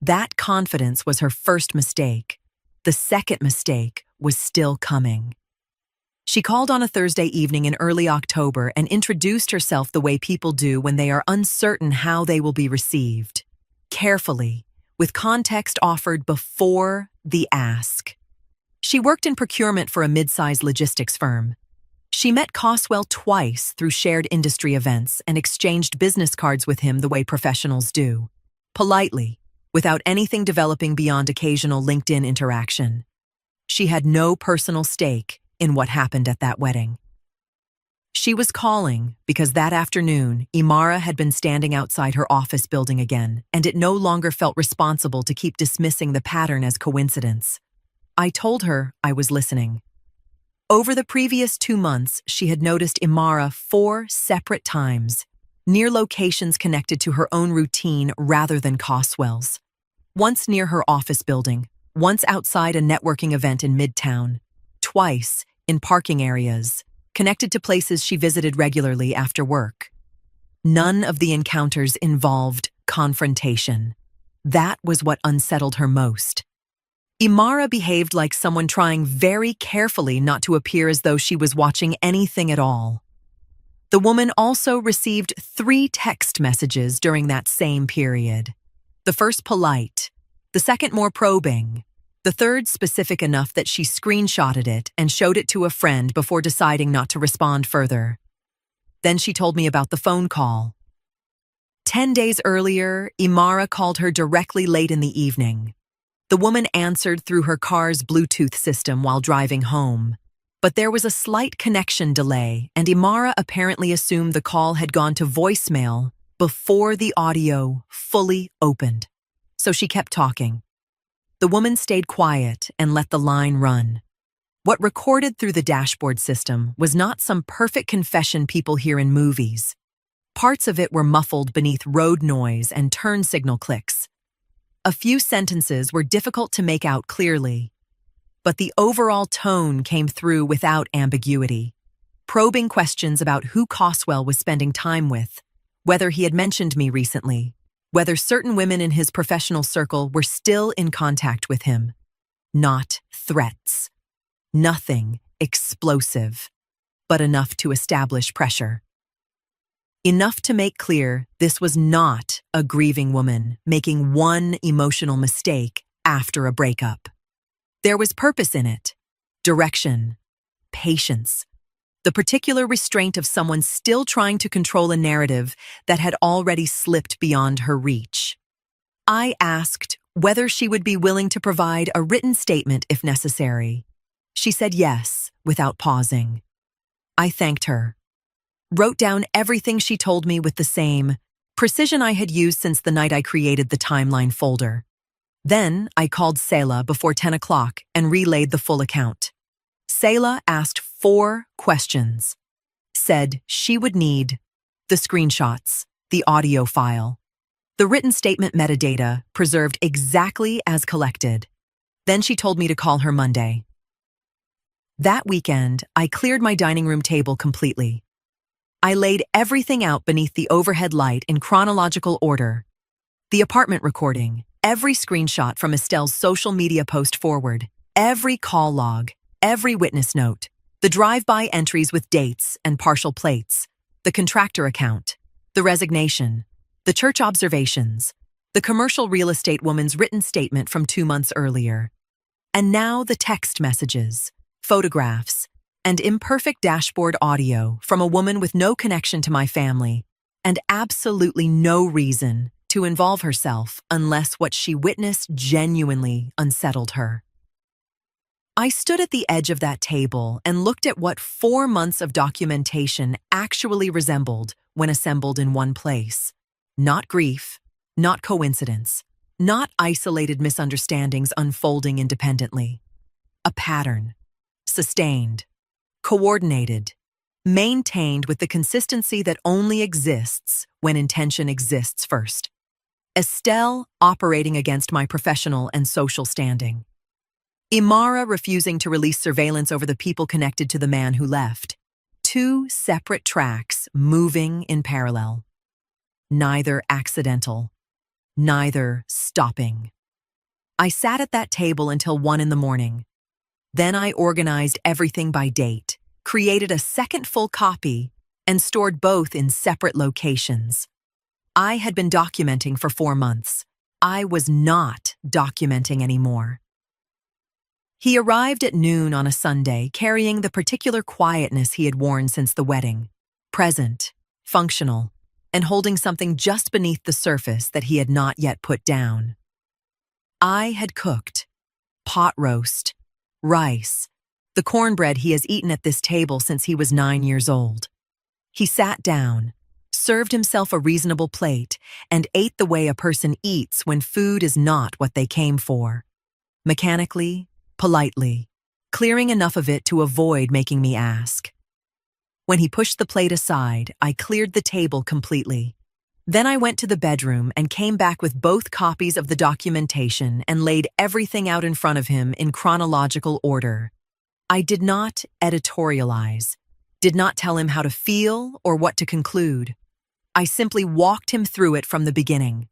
That confidence was her first mistake. The second mistake was still coming. She called on a Thursday evening in early October and introduced herself the way people do when they are uncertain how they will be received. Carefully, with context offered before the ask. She worked in procurement for a mid-sized logistics firm. She met Coswell twice through shared industry events and exchanged business cards with him the way professionals do. Politely, without anything developing beyond occasional LinkedIn interaction. She had no personal stake in what happened at that wedding. She was calling because that afternoon, Imara had been standing outside her office building again, and it no longer felt responsible to keep dismissing the pattern as coincidence. I told her I was listening. Over the previous 2 months, she had noticed Imara 4 separate times, near locations connected to her own routine rather than Coswell's. Once near her office building, once outside a networking event in Midtown, twice in parking areas, connected to places she visited regularly after work. None of the encounters involved confrontation. That was what unsettled her most. Imara behaved like someone trying very carefully not to appear as though she was watching anything at all. The woman also received 3 text messages during that same period. The first polite, the second more probing, the third specific enough that she screenshotted it and showed it to a friend before deciding not to respond further. Then she told me about the phone call. 10 days earlier, Imara called her directly late in the evening. The woman answered through her car's Bluetooth system while driving home. But there was a slight connection delay, and Imara apparently assumed the call had gone to voicemail before the audio fully opened. So she kept talking. The woman stayed quiet and let the line run. What recorded through the dashboard system was not some perfect confession people hear in movies. Parts of it were muffled beneath road noise and turn signal clicks. A few sentences were difficult to make out clearly, but the overall tone came through without ambiguity. Probing questions about who Coswell was spending time with, whether he had mentioned me recently, whether certain women in his professional circle were still in contact with him. Not threats. Nothing explosive, but enough to establish pressure. Enough to make clear this was not a grieving woman making one emotional mistake after a breakup. There was purpose in it, direction, patience, the particular restraint of someone still trying to control a narrative that had already slipped beyond her reach. I asked whether she would be willing to provide a written statement if necessary. She said yes, without pausing. I thanked her, wrote down everything she told me with the same precision I had used since the night I created the timeline folder. Then I called Selah before 10 o'clock and relayed the full account. Selah asked 4 questions. Said she would need the screenshots, the audio file, the written statement metadata preserved exactly as collected. Then she told me to call her Monday. That weekend, I cleared my dining room table completely. I laid everything out beneath the overhead light in chronological order. The apartment recording, every screenshot from Estelle's social media post forward, every call log, every witness note, the drive-by entries with dates and partial plates, the contractor account, the resignation, the church observations, the commercial real estate woman's written statement from 2 months earlier, and now the text messages, photographs, and imperfect dashboard audio from a woman with no connection to my family and absolutely no reason to involve herself unless what she witnessed genuinely unsettled her. I stood at the edge of that table and looked at what 4 months of documentation actually resembled when assembled in one place. Not grief, not coincidence, not isolated misunderstandings unfolding independently. A pattern, sustained, coordinated, maintained with the consistency that only exists when intention exists first. Estelle operating against my professional and social standing. Imara refusing to release surveillance over the people connected to the man who left. 2 separate tracks moving in parallel. Neither accidental, neither stopping. I sat at that table until 1 in the morning. Then I organized everything by date, created a second full copy, and stored both in separate locations. I had been documenting for 4 months. I was not documenting anymore. He arrived at noon on a Sunday, carrying the particular quietness he had worn since the wedding, present, functional, and holding something just beneath the surface that he had not yet put down. I had cooked pot roast, rice, the cornbread he has eaten at this table since he was 9 years old. He sat down, served himself a reasonable plate, and ate the way a person eats when food is not what they came for. Mechanically, politely, clearing enough of it to avoid making me ask. When he pushed the plate aside, I cleared the table completely. Then I went to the bedroom and came back with both copies of the documentation and laid everything out in front of him in chronological order. I did not editorialize, did not tell him how to feel or what to conclude. I simply walked him through it from the beginning.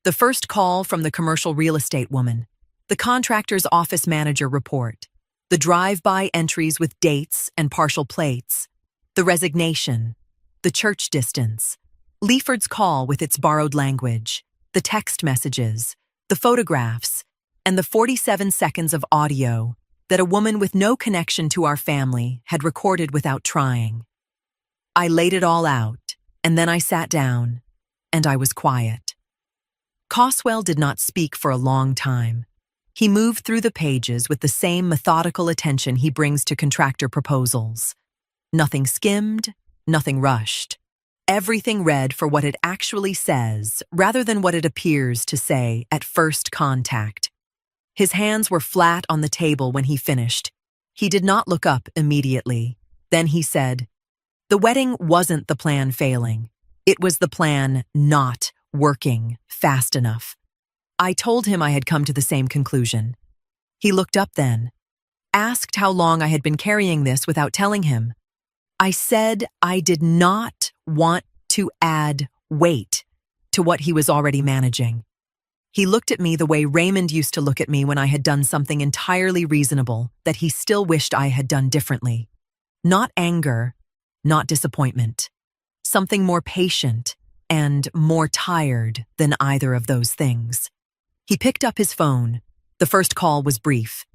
The first call from the commercial real estate woman, the contractor's office manager report, the drive-by entries with dates and partial plates, the resignation, the church distance, Leaford's call with its borrowed language, the text messages, the photographs, and the 47 seconds of audio that a woman with no connection to our family had recorded without trying. I laid it all out, and then I sat down, and I was quiet. Coswell did not speak for a long time. He moved through the pages with the same methodical attention he brings to contractor proposals. Nothing skimmed, nothing rushed. Everything read for what it actually says, rather than what it appears to say at first contact. His hands were flat on the table when he finished. He did not look up immediately. Then he said, "The wedding wasn't the plan failing. It was the plan not working fast enough." I told him I had come to the same conclusion. He looked up then, asked how long I had been carrying this without telling him. I said I did not want to add weight to what he was already managing. He looked at me the way Raymond used to look at me when I had done something entirely reasonable that he still wished I had done differently. Not anger, not disappointment. Something more patient and more tired than either of those things. He picked up his phone. The first call was brief.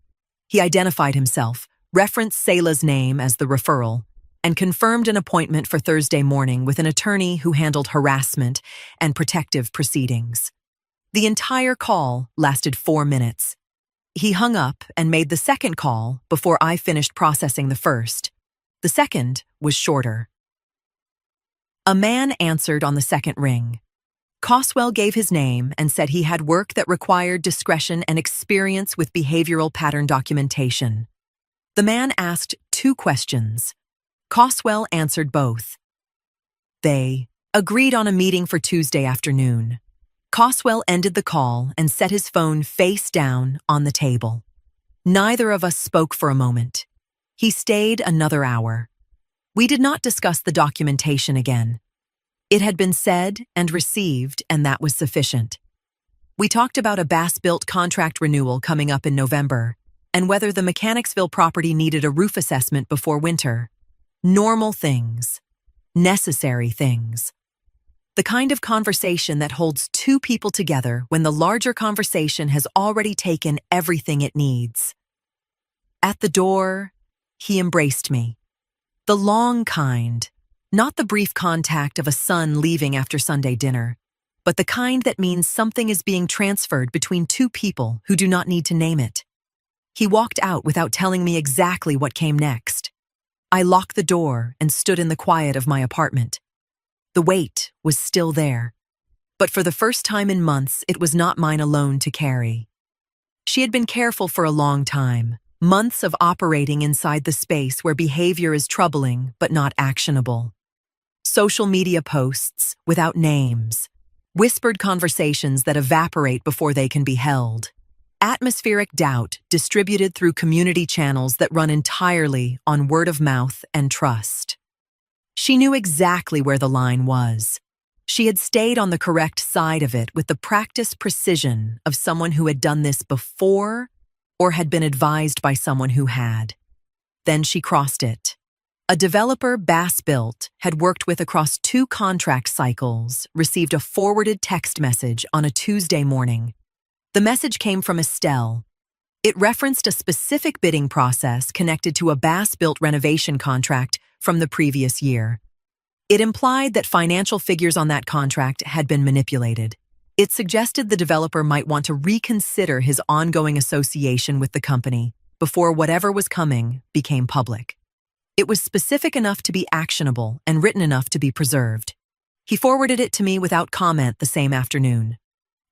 He identified himself, referenced Selah's name as the referral, and confirmed an appointment for Thursday morning with an attorney who handled harassment and protective proceedings. The entire call lasted 4 minutes. He hung up and made the second call before I finished processing the first. The second was shorter. A man answered on the second ring. Coswell gave his name and said he had work that required discretion and experience with behavioral pattern documentation. The man asked 2 questions. Coswell answered both. They agreed on a meeting for Tuesday afternoon. Coswell ended the call and set his phone face down on the table. Neither of us spoke for a moment. He stayed another hour. We did not discuss the documentation again. It had been said and received, and that was sufficient. We talked about a Bass-built contract renewal coming up in November, and whether the Mechanicsville property needed a roof assessment before winter. Normal things. Necessary things. The kind of conversation that holds 2 people together when the larger conversation has already taken everything it needs. At the door, he embraced me. The long kind, not the brief contact of a son leaving after Sunday dinner, but the kind that means something is being transferred between 2 people who do not need to name it. He walked out without telling me exactly what came next. I locked the door and stood in the quiet of my apartment. The weight was still there, but for the first time in months, it was not mine alone to carry. She had been careful for a long time, months of operating inside the space where behavior is troubling but not actionable. Social media posts without names, whispered conversations that evaporate before they can be held, atmospheric doubt distributed through community channels that run entirely on word of mouth and trust. She knew exactly where the line was. She had stayed on the correct side of it with the practiced precision of someone who had done this before or had been advised by someone who had. Then she crossed it. A developer Bass-built had worked with across 2 contract cycles received a forwarded text message on a Tuesday morning. The message came from Estelle. It referenced a specific bidding process connected to a Bass-built renovation contract from the previous year. It implied that financial figures on that contract had been manipulated. It suggested the developer might want to reconsider his ongoing association with the company before whatever was coming became public. It was specific enough to be actionable and written enough to be preserved. He forwarded it to me without comment the same afternoon.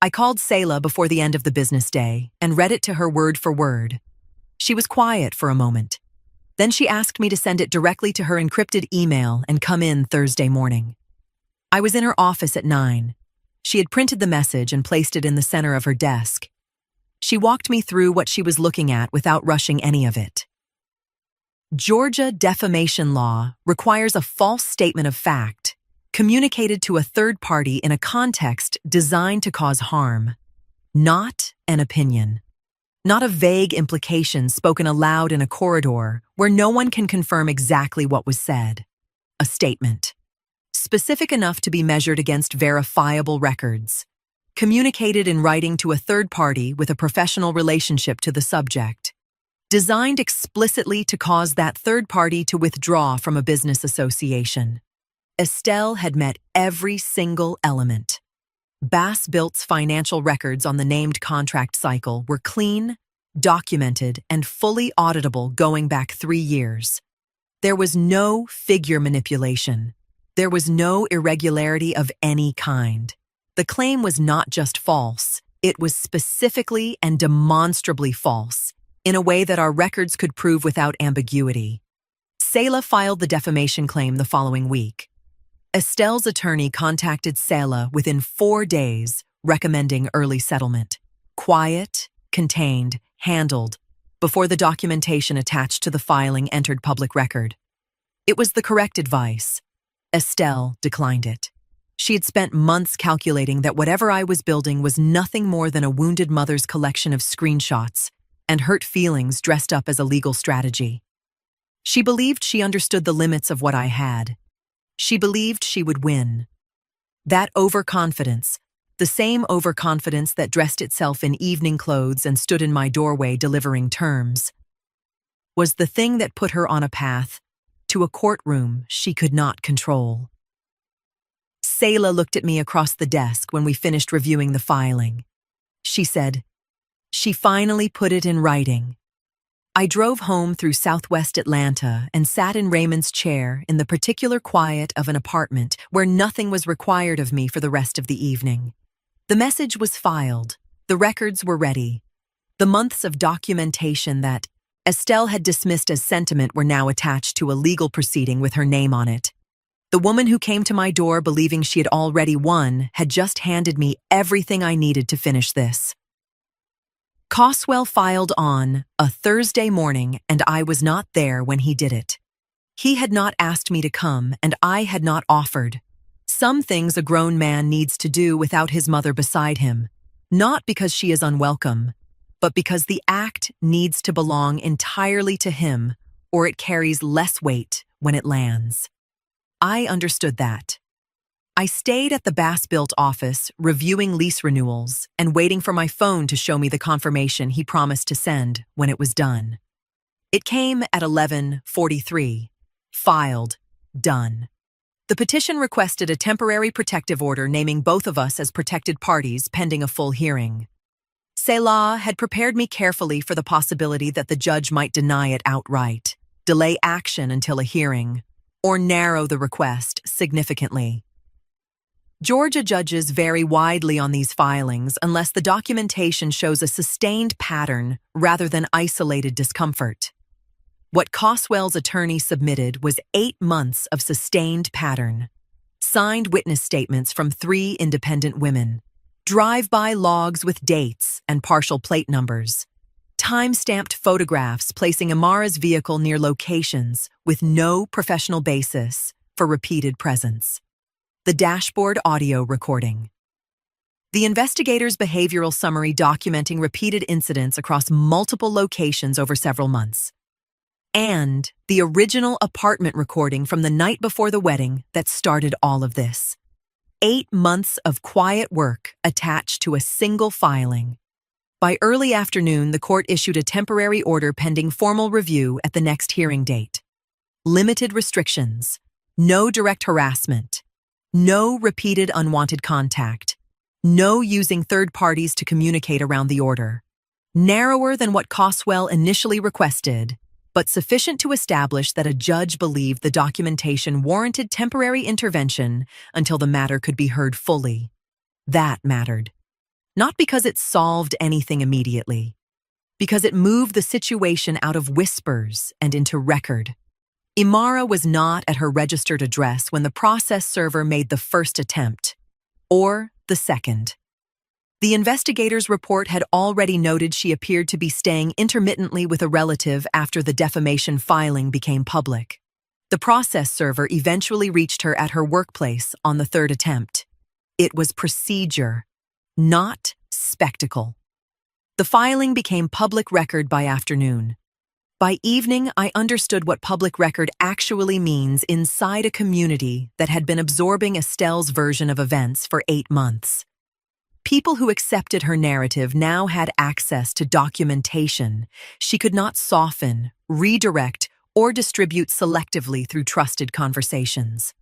I called Selah before the end of the business day and read it to her word for word. She was quiet for a moment. Then she asked me to send it directly to her encrypted email and come in Thursday morning. I was in her office at 9. She had printed the message and placed it in the center of her desk. She walked me through what she was looking at without rushing any of it. Georgia defamation law requires a false statement of fact communicated to a third party in a context designed to cause harm, not an opinion. Not a vague implication spoken aloud in a corridor where no one can confirm exactly what was said. A statement. Specific enough to be measured against verifiable records. Communicated in writing to a third party with a professional relationship to the subject. Designed explicitly to cause that third party to withdraw from a business association. Estelle had met every single element. Bass Built's financial records on the named contract cycle were clean, documented, and fully auditable going back 3 years. There was no figure manipulation. There was no irregularity of any kind. The claim was not just false, it was specifically and demonstrably false, in a way that our records could prove without ambiguity. Selah filed the defamation claim the following week. Estelle's attorney contacted Selah within 4 days, recommending early settlement. Quiet, contained, handled, before the documentation attached to the filing entered public record. It was the correct advice. Estelle declined it. She had spent months calculating that whatever I was building was nothing more than a wounded mother's collection of screenshots and hurt feelings dressed up as a legal strategy. She believed she understood the limits of what I had. She believed she would win. That overconfidence, the same overconfidence that dressed itself in evening clothes and stood in my doorway delivering terms, was the thing that put her on a path to a courtroom she could not control. Selah looked at me across the desk when we finished reviewing the filing. She said, "She finally put it in writing." I drove home through Southwest Atlanta and sat in Raymond's chair in the particular quiet of an apartment where nothing was required of me for the rest of the evening. The message was filed. The records were ready. The months of documentation that Estelle had dismissed as sentiment were now attached to a legal proceeding with her name on it. The woman who came to my door believing she had already won had just handed me everything I needed to finish this. Coswell filed on a Thursday morning, and I was not there when he did it. He had not asked me to come, and I had not offered. Some things a grown man needs to do without his mother beside him, not because she is unwelcome, but because the act needs to belong entirely to him, or it carries less weight when it lands. I understood that. I stayed at the Bass Built office, reviewing lease renewals and waiting for my phone to show me the confirmation he promised to send when it was done. It came at 11:43. Filed. Done. The petition requested a temporary protective order naming both of us as protected parties pending a full hearing. Selah had prepared me carefully for the possibility that the judge might deny it outright, delay action until a hearing, or narrow the request significantly. Georgia judges vary widely on these filings unless the documentation shows a sustained pattern rather than isolated discomfort. What Coswell's attorney submitted was 8 months of sustained pattern. Signed witness statements from 3 independent women, drive-by logs with dates and partial plate numbers, time-stamped photographs placing Amara's vehicle near locations with no professional basis for repeated presence. The dashboard audio recording. The investigator's behavioral summary documenting repeated incidents across multiple locations over several months. And the original apartment recording from the night before the wedding that started all of this. 8 months of quiet work attached to a single filing. By early afternoon, the court issued a temporary order pending formal review at the next hearing date. Limited restrictions. No direct harassment. No repeated unwanted contact. No using third parties to communicate around the order. Narrower than what Coswell initially requested, but sufficient to establish that a judge believed the documentation warranted temporary intervention until the matter could be heard fully. That mattered. Not because it solved anything immediately, because it moved the situation out of whispers and into record. Amara was not at her registered address when the process server made the first attempt, or the second. The investigator's report had already noted she appeared to be staying intermittently with a relative after the defamation filing became public. The process server eventually reached her at her workplace on the 3rd attempt. It was procedure, not spectacle. The filing became public record by afternoon. By evening, I understood what public record actually means inside a community that had been absorbing Estelle's version of events for 8 months. People who accepted her narrative now had access to documentation she could not soften, redirect, or distribute selectively through trusted conversations.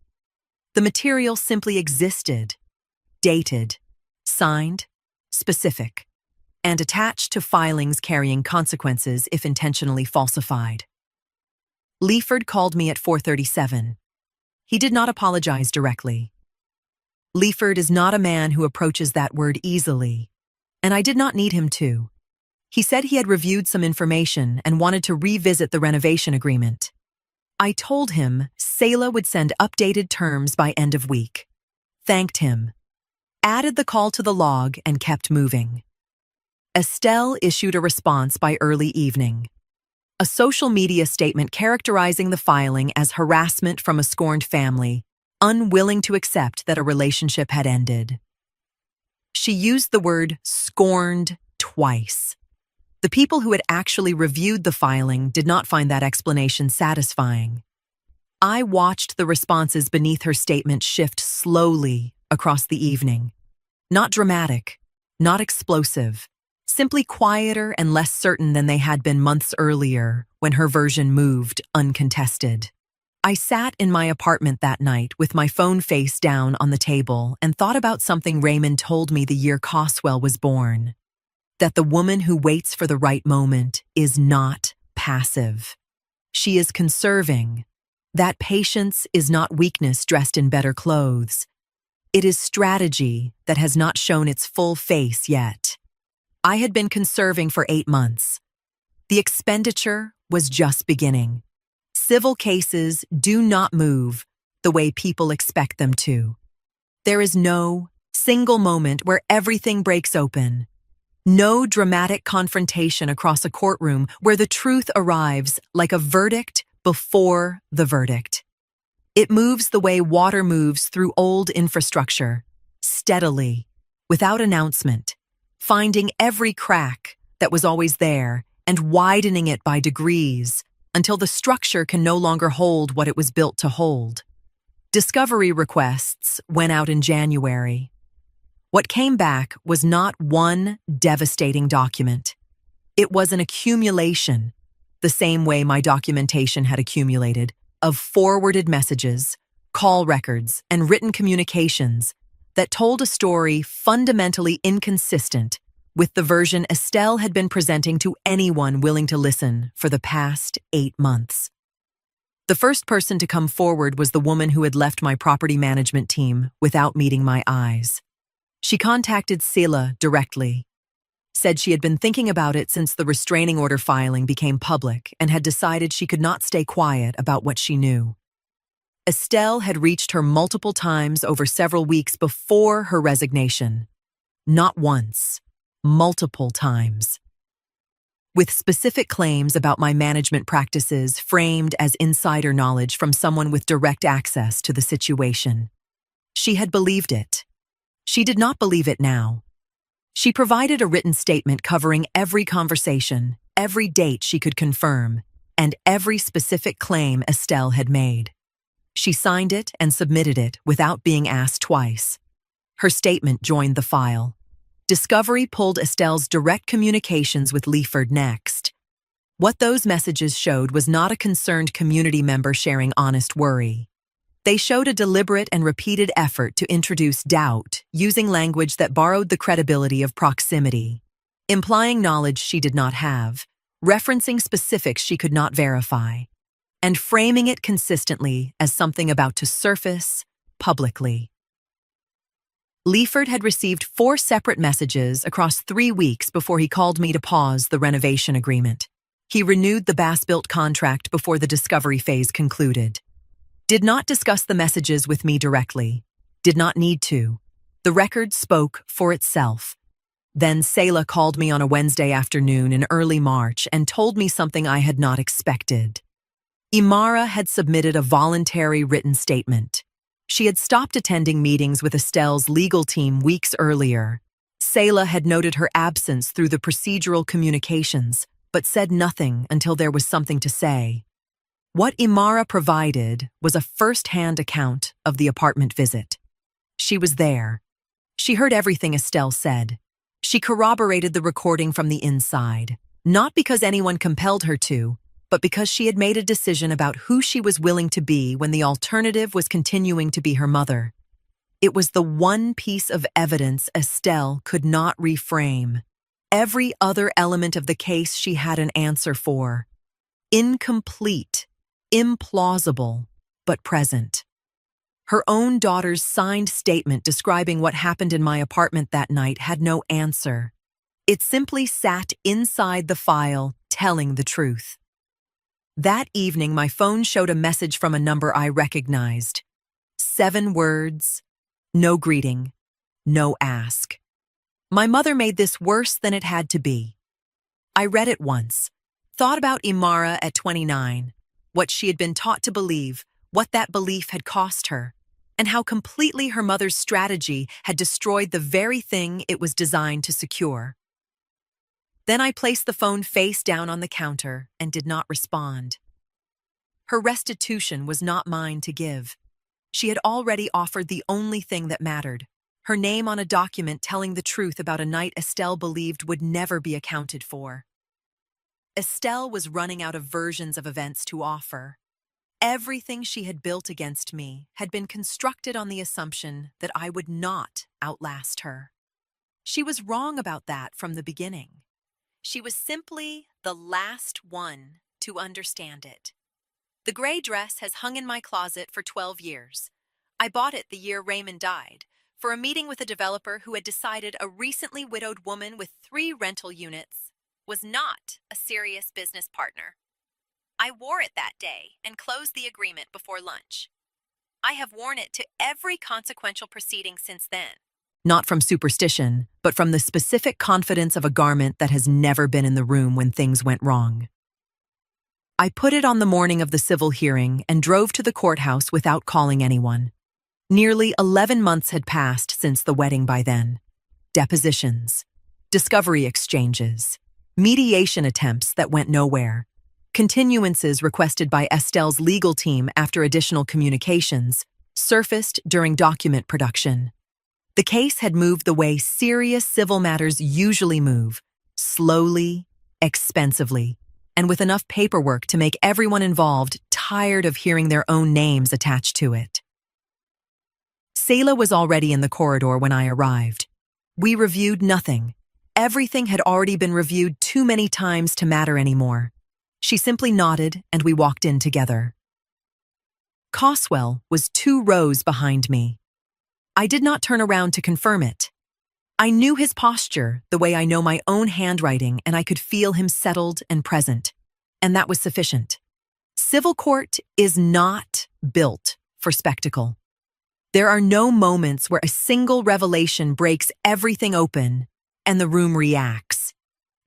The material simply existed, dated, signed, specific, and attached to filings carrying consequences if intentionally falsified. Leaford called me at 4:37. He did not apologize directly. Leaford is not a man who approaches that word easily, and I did not need him to. He said he had reviewed some information and wanted to revisit the renovation agreement. I told him Selah would send updated terms by end of week, thanked him, added the call to the log, and kept moving. Estelle issued a response by early evening. A social media statement characterizing the filing as harassment from a scorned family, unwilling to accept that a relationship had ended. She used the word scorned twice. The people who had actually reviewed the filing did not find that explanation satisfying. I watched the responses beneath her statement shift slowly across the evening. Not dramatic, not explosive, simply quieter and less certain than they had been months earlier when her version moved uncontested. I sat in my apartment that night with my phone face down on the table and thought about something Raymond told me the year Coswell was born. That the woman who waits for the right moment is not passive. She is conserving. That patience is not weakness dressed in better clothes. It is strategy that has not shown its full face yet. I had been conserving for 8 months. The expenditure was just beginning. Civil cases do not move the way people expect them to. There is no single moment where everything breaks open. No dramatic confrontation across a courtroom where the truth arrives like a verdict before the verdict. It moves the way water moves through old infrastructure, steadily, without announcement, finding every crack that was always there and widening it by degrees until the structure can no longer hold what it was built to hold. Discovery requests went out in January. What came back was not one devastating document. It was an accumulation, the same way my documentation had accumulated, of forwarded messages, call records, and written communications that told a story fundamentally inconsistent with the version Estelle had been presenting to anyone willing to listen for the past 8 months. The first person to come forward was the woman who had left my property management team without meeting my eyes. She contacted Selah directly, said she had been thinking about it since the restraining order filing became public and had decided she could not stay quiet about what she knew. Estelle had reached her multiple times over several weeks before her resignation. Not once, multiple times. With specific claims about my management practices framed as insider knowledge from someone with direct access to the situation. She had believed it. She did not believe it now. She provided a written statement covering every conversation, every date she could confirm, and every specific claim Estelle had made. She signed it and submitted it without being asked twice. Her statement joined the file. Discovery pulled Estelle's direct communications with Leaford next. What those messages showed was not a concerned community member sharing honest worry. They showed a deliberate and repeated effort to introduce doubt using language that borrowed the credibility of proximity, implying knowledge she did not have, referencing specifics she could not verify, and framing it consistently as something about to surface publicly. Leaford had received 4 separate messages across 3 weeks before he called me to pause the renovation agreement. He renewed the Bass-Built contract before the discovery phase concluded. Did not discuss the messages with me directly. Did not need to. The record spoke for itself. Then Selah called me on a Wednesday afternoon in early March and told me something I had not expected. Imara had submitted a voluntary written statement. She had stopped attending meetings with Estelle's legal team weeks earlier. Selah had noted her absence through the procedural communications, but said nothing until there was something to say. What Imara provided was a first-hand account of the apartment visit. She was there. She heard everything Estelle said. She corroborated the recording from the inside, not because anyone compelled her to, but because she had made a decision about who she was willing to be when the alternative was continuing to be her mother. It was the one piece of evidence Estelle could not reframe. Every other element of the case she had an answer for. Incomplete, implausible, but present. Her own daughter's signed statement describing what happened in my apartment that night had no answer. It simply sat inside the file, telling the truth. That evening, my phone showed a message from a number I recognized. 7 words, no greeting, no ask. My mother made this worse than it had to be. I read it once, thought about Imara at 29, what she had been taught to believe, what that belief had cost her, and how completely her mother's strategy had destroyed the very thing it was designed to secure. Then I placed the phone face down on the counter and did not respond. Her restitution was not mine to give. She had already offered the only thing that mattered, her name on a document telling the truth about a night Estelle believed would never be accounted for. Estelle was running out of versions of events to offer. Everything she had built against me had been constructed on the assumption that I would not outlast her. She was wrong about that from the beginning. She was simply the last one to understand it. The gray dress has hung in my closet for 12 years. I bought it the year Raymond died, for a meeting with a developer who had decided a recently widowed woman with 3 rental units was not a serious business partner. I wore it that day and closed the agreement before lunch. I have worn it to every consequential proceeding since then. Not from superstition, but from the specific confidence of a garment that has never been in the room when things went wrong. I put it on the morning of the civil hearing and drove to the courthouse without calling anyone. Nearly 11 months had passed since the wedding by then. Depositions, discovery exchanges, mediation attempts that went nowhere, continuances requested by Estelle's legal team after additional communications surfaced during document production. The case had moved the way serious civil matters usually move, slowly, expensively, and with enough paperwork to make everyone involved tired of hearing their own names attached to it. Selah was already in the corridor when I arrived. We reviewed nothing. Everything had already been reviewed too many times to matter anymore. She simply nodded, and we walked in together. Coswell was 2 rows behind me. I did not turn around to confirm it. I knew his posture the way I know my own handwriting, and I could feel him settled and present, and that was sufficient. Civil court is not built for spectacle. There are no moments where a single revelation breaks everything open and the room reacts.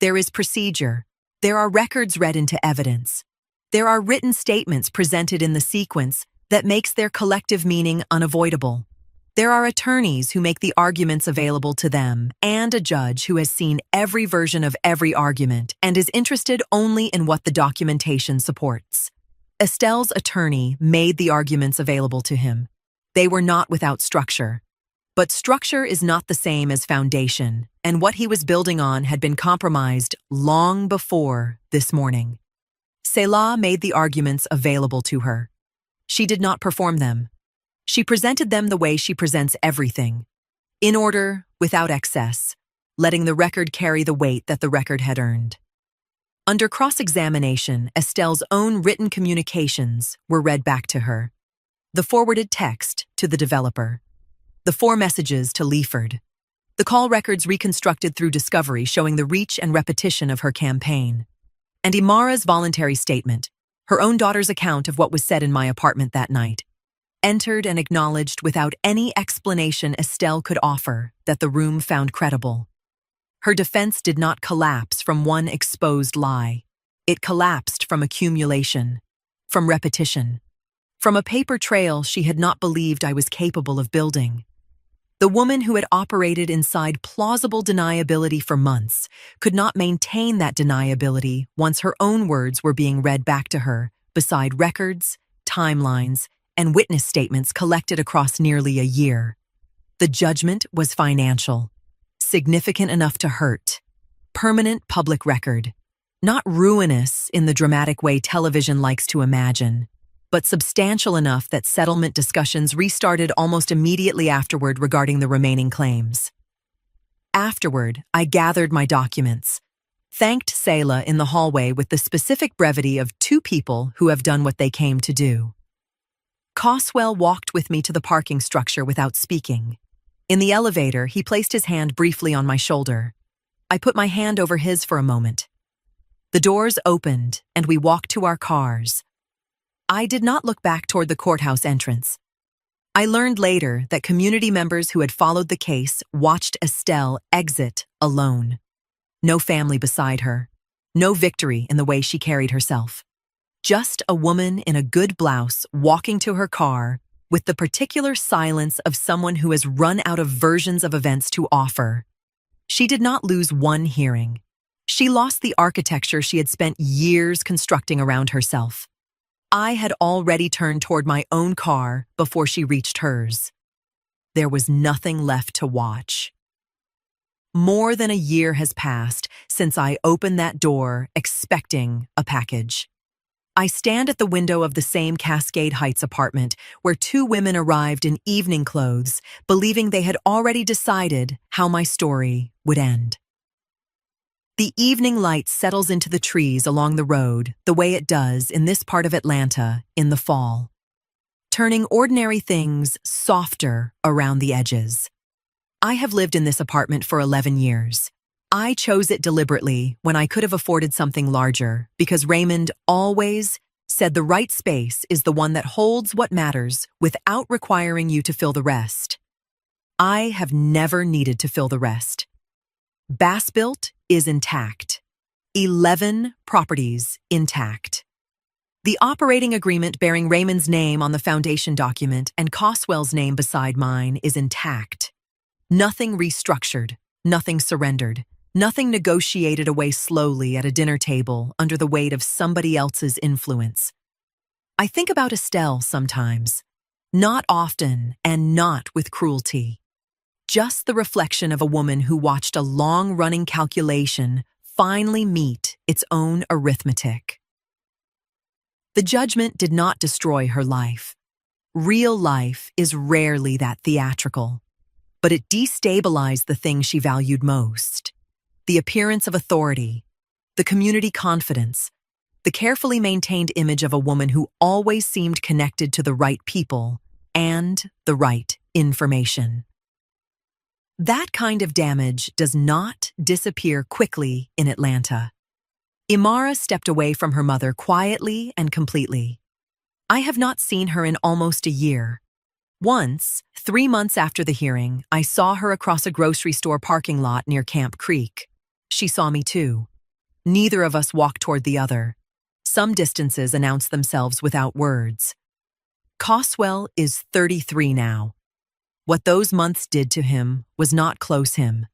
There is procedure. There are records read into evidence. There are written statements presented in the sequence that makes their collective meaning unavoidable. There are attorneys who make the arguments available to them, and a judge who has seen every version of every argument and is interested only in what the documentation supports. Estelle's attorney made the arguments available to him. They were not without structure. But structure is not the same as foundation, and what he was building on had been compromised long before this morning. Selah made the arguments available to her. She did not perform them. She presented them the way she presents everything, in order, without excess, letting the record carry the weight that the record had earned. Under cross-examination, Estelle's own written communications were read back to her. The forwarded text to the developer. The 4 messages to Leaford. The call records reconstructed through discovery showing the reach and repetition of her campaign. And Imara's voluntary statement, her own daughter's account of what was said in my apartment that night, entered and acknowledged without any explanation Estelle could offer that the room found credible. Her defense did not collapse from one exposed lie. It collapsed from accumulation, from repetition, from a paper trail she had not believed I was capable of building. The woman who had operated inside plausible deniability for months could not maintain that deniability once her own words were being read back to her, beside records, timelines, and witness statements collected across nearly a year. The judgment was financial, significant enough to hurt, permanent public record, not ruinous in the dramatic way television likes to imagine, but substantial enough that settlement discussions restarted almost immediately afterward regarding the remaining claims. Afterward, I gathered my documents, thanked Selah in the hallway with the specific brevity of two people who have done what they came to do. Coswell walked with me to the parking structure without speaking. In the elevator, he placed his hand briefly on my shoulder. I put my hand over his for a moment. The doors opened, and we walked to our cars. I did not look back toward the courthouse entrance. I learned later that community members who had followed the case watched Estelle exit alone. No family beside her. No victory in the way she carried herself. Just a woman in a good blouse walking to her car with the particular silence of someone who has run out of versions of events to offer. She did not lose one hearing. She lost the architecture she had spent years constructing around herself. I had already turned toward my own car before she reached hers. There was nothing left to watch. More than a year has passed since I opened that door expecting a package. I stand at the window of the same Cascade Heights apartment where two women arrived in evening clothes, believing they had already decided how my story would end. The evening light settles into the trees along the road the way it does in this part of Atlanta in the fall, turning ordinary things softer around the edges. I have lived in this apartment for 11 years. I chose it deliberately when I could have afforded something larger because Raymond always said the right space is the one that holds what matters without requiring you to fill the rest. I have never needed to fill the rest. Bass-built is intact. 11 properties intact. The operating agreement bearing Raymond's name on the foundation document and Coswell's name beside mine is intact. Nothing restructured, nothing surrendered, nothing negotiated away slowly at a dinner table under the weight of somebody else's influence. I think about Estelle sometimes, not often and not with cruelty. Just the reflection of a woman who watched a long-running calculation finally meet its own arithmetic. The judgment did not destroy her life. Real life is rarely that theatrical, but it destabilized the thing she valued most. The appearance of authority, the community confidence, the carefully maintained image of a woman who always seemed connected to the right people and the right information. That kind of damage does not disappear quickly in Atlanta. Imara stepped away from her mother quietly and completely. I have not seen her in almost a year. Once, 3 months after the hearing, I saw her across a grocery store parking lot near Camp Creek. She saw me too. Neither of us walked toward the other. Some distances announced themselves without words. Coswell is 33 now. What those months did to him was not close him,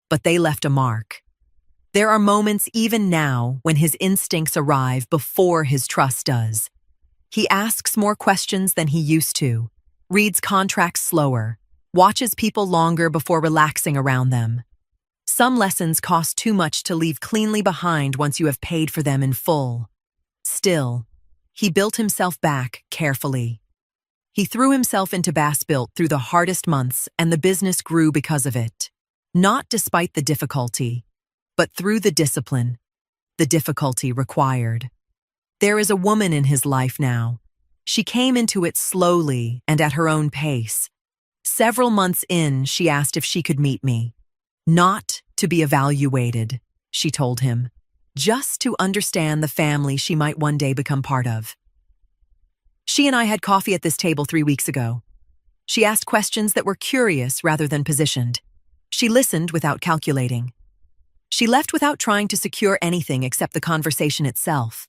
but they left a mark. There are moments even now when his instincts arrive before his trust does. He asks more questions than he used to, reads contracts slower, watches people longer before relaxing around them. Some lessons cost too much to leave cleanly behind once you have paid for them in full. Still, he built himself back carefully. He threw himself into Bass-built through the hardest months, and the business grew because of it. Not despite the difficulty, but through the discipline the difficulty required. There is a woman in his life now. She came into it slowly and at her own pace. Several months in, she asked if she could meet me. Not to be evaluated, she told him, just to understand the family she might one day become part of. She and I had coffee at this table 3 weeks ago. She asked questions that were curious rather than positioned. She listened without calculating. She left without trying to secure anything except the conversation itself.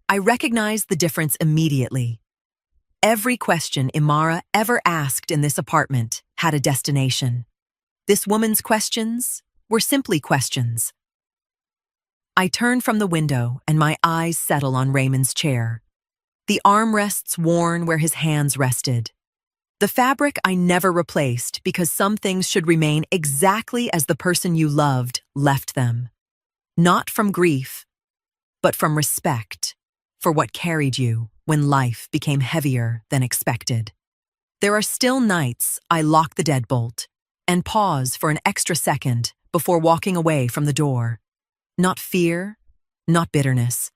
I recognized the difference immediately. Every question Imara ever asked in this apartment had a destination. This woman's questions were simply questions. I turn from the window and my eyes settle on Raymond's chair. The armrests worn where his hands rested. The fabric I never replaced because some things should remain exactly as the person you loved left them. Not from grief, but from respect for what carried you when life became heavier than expected. There are still nights I lock the deadbolt and pause for an extra second before walking away from the door. Not fear, not bitterness,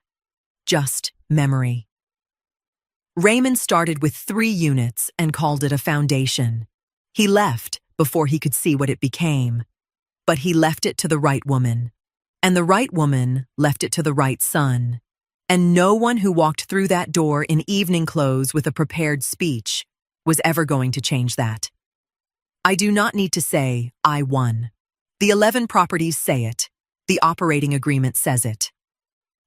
just memory. Raymond started with 3 units and called it a foundation. He left before he could see what it became. But he left it to the right woman. And the right woman left it to the right son. And no one who walked through that door in evening clothes with a prepared speech was ever going to change that. I do not need to say, I won. The 11 properties say it. The operating agreement says it.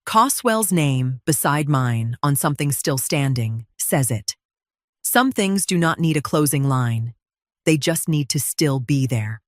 Coswell's name beside mine on something still standing says it. Some things do not need a closing line. They just need to still be there.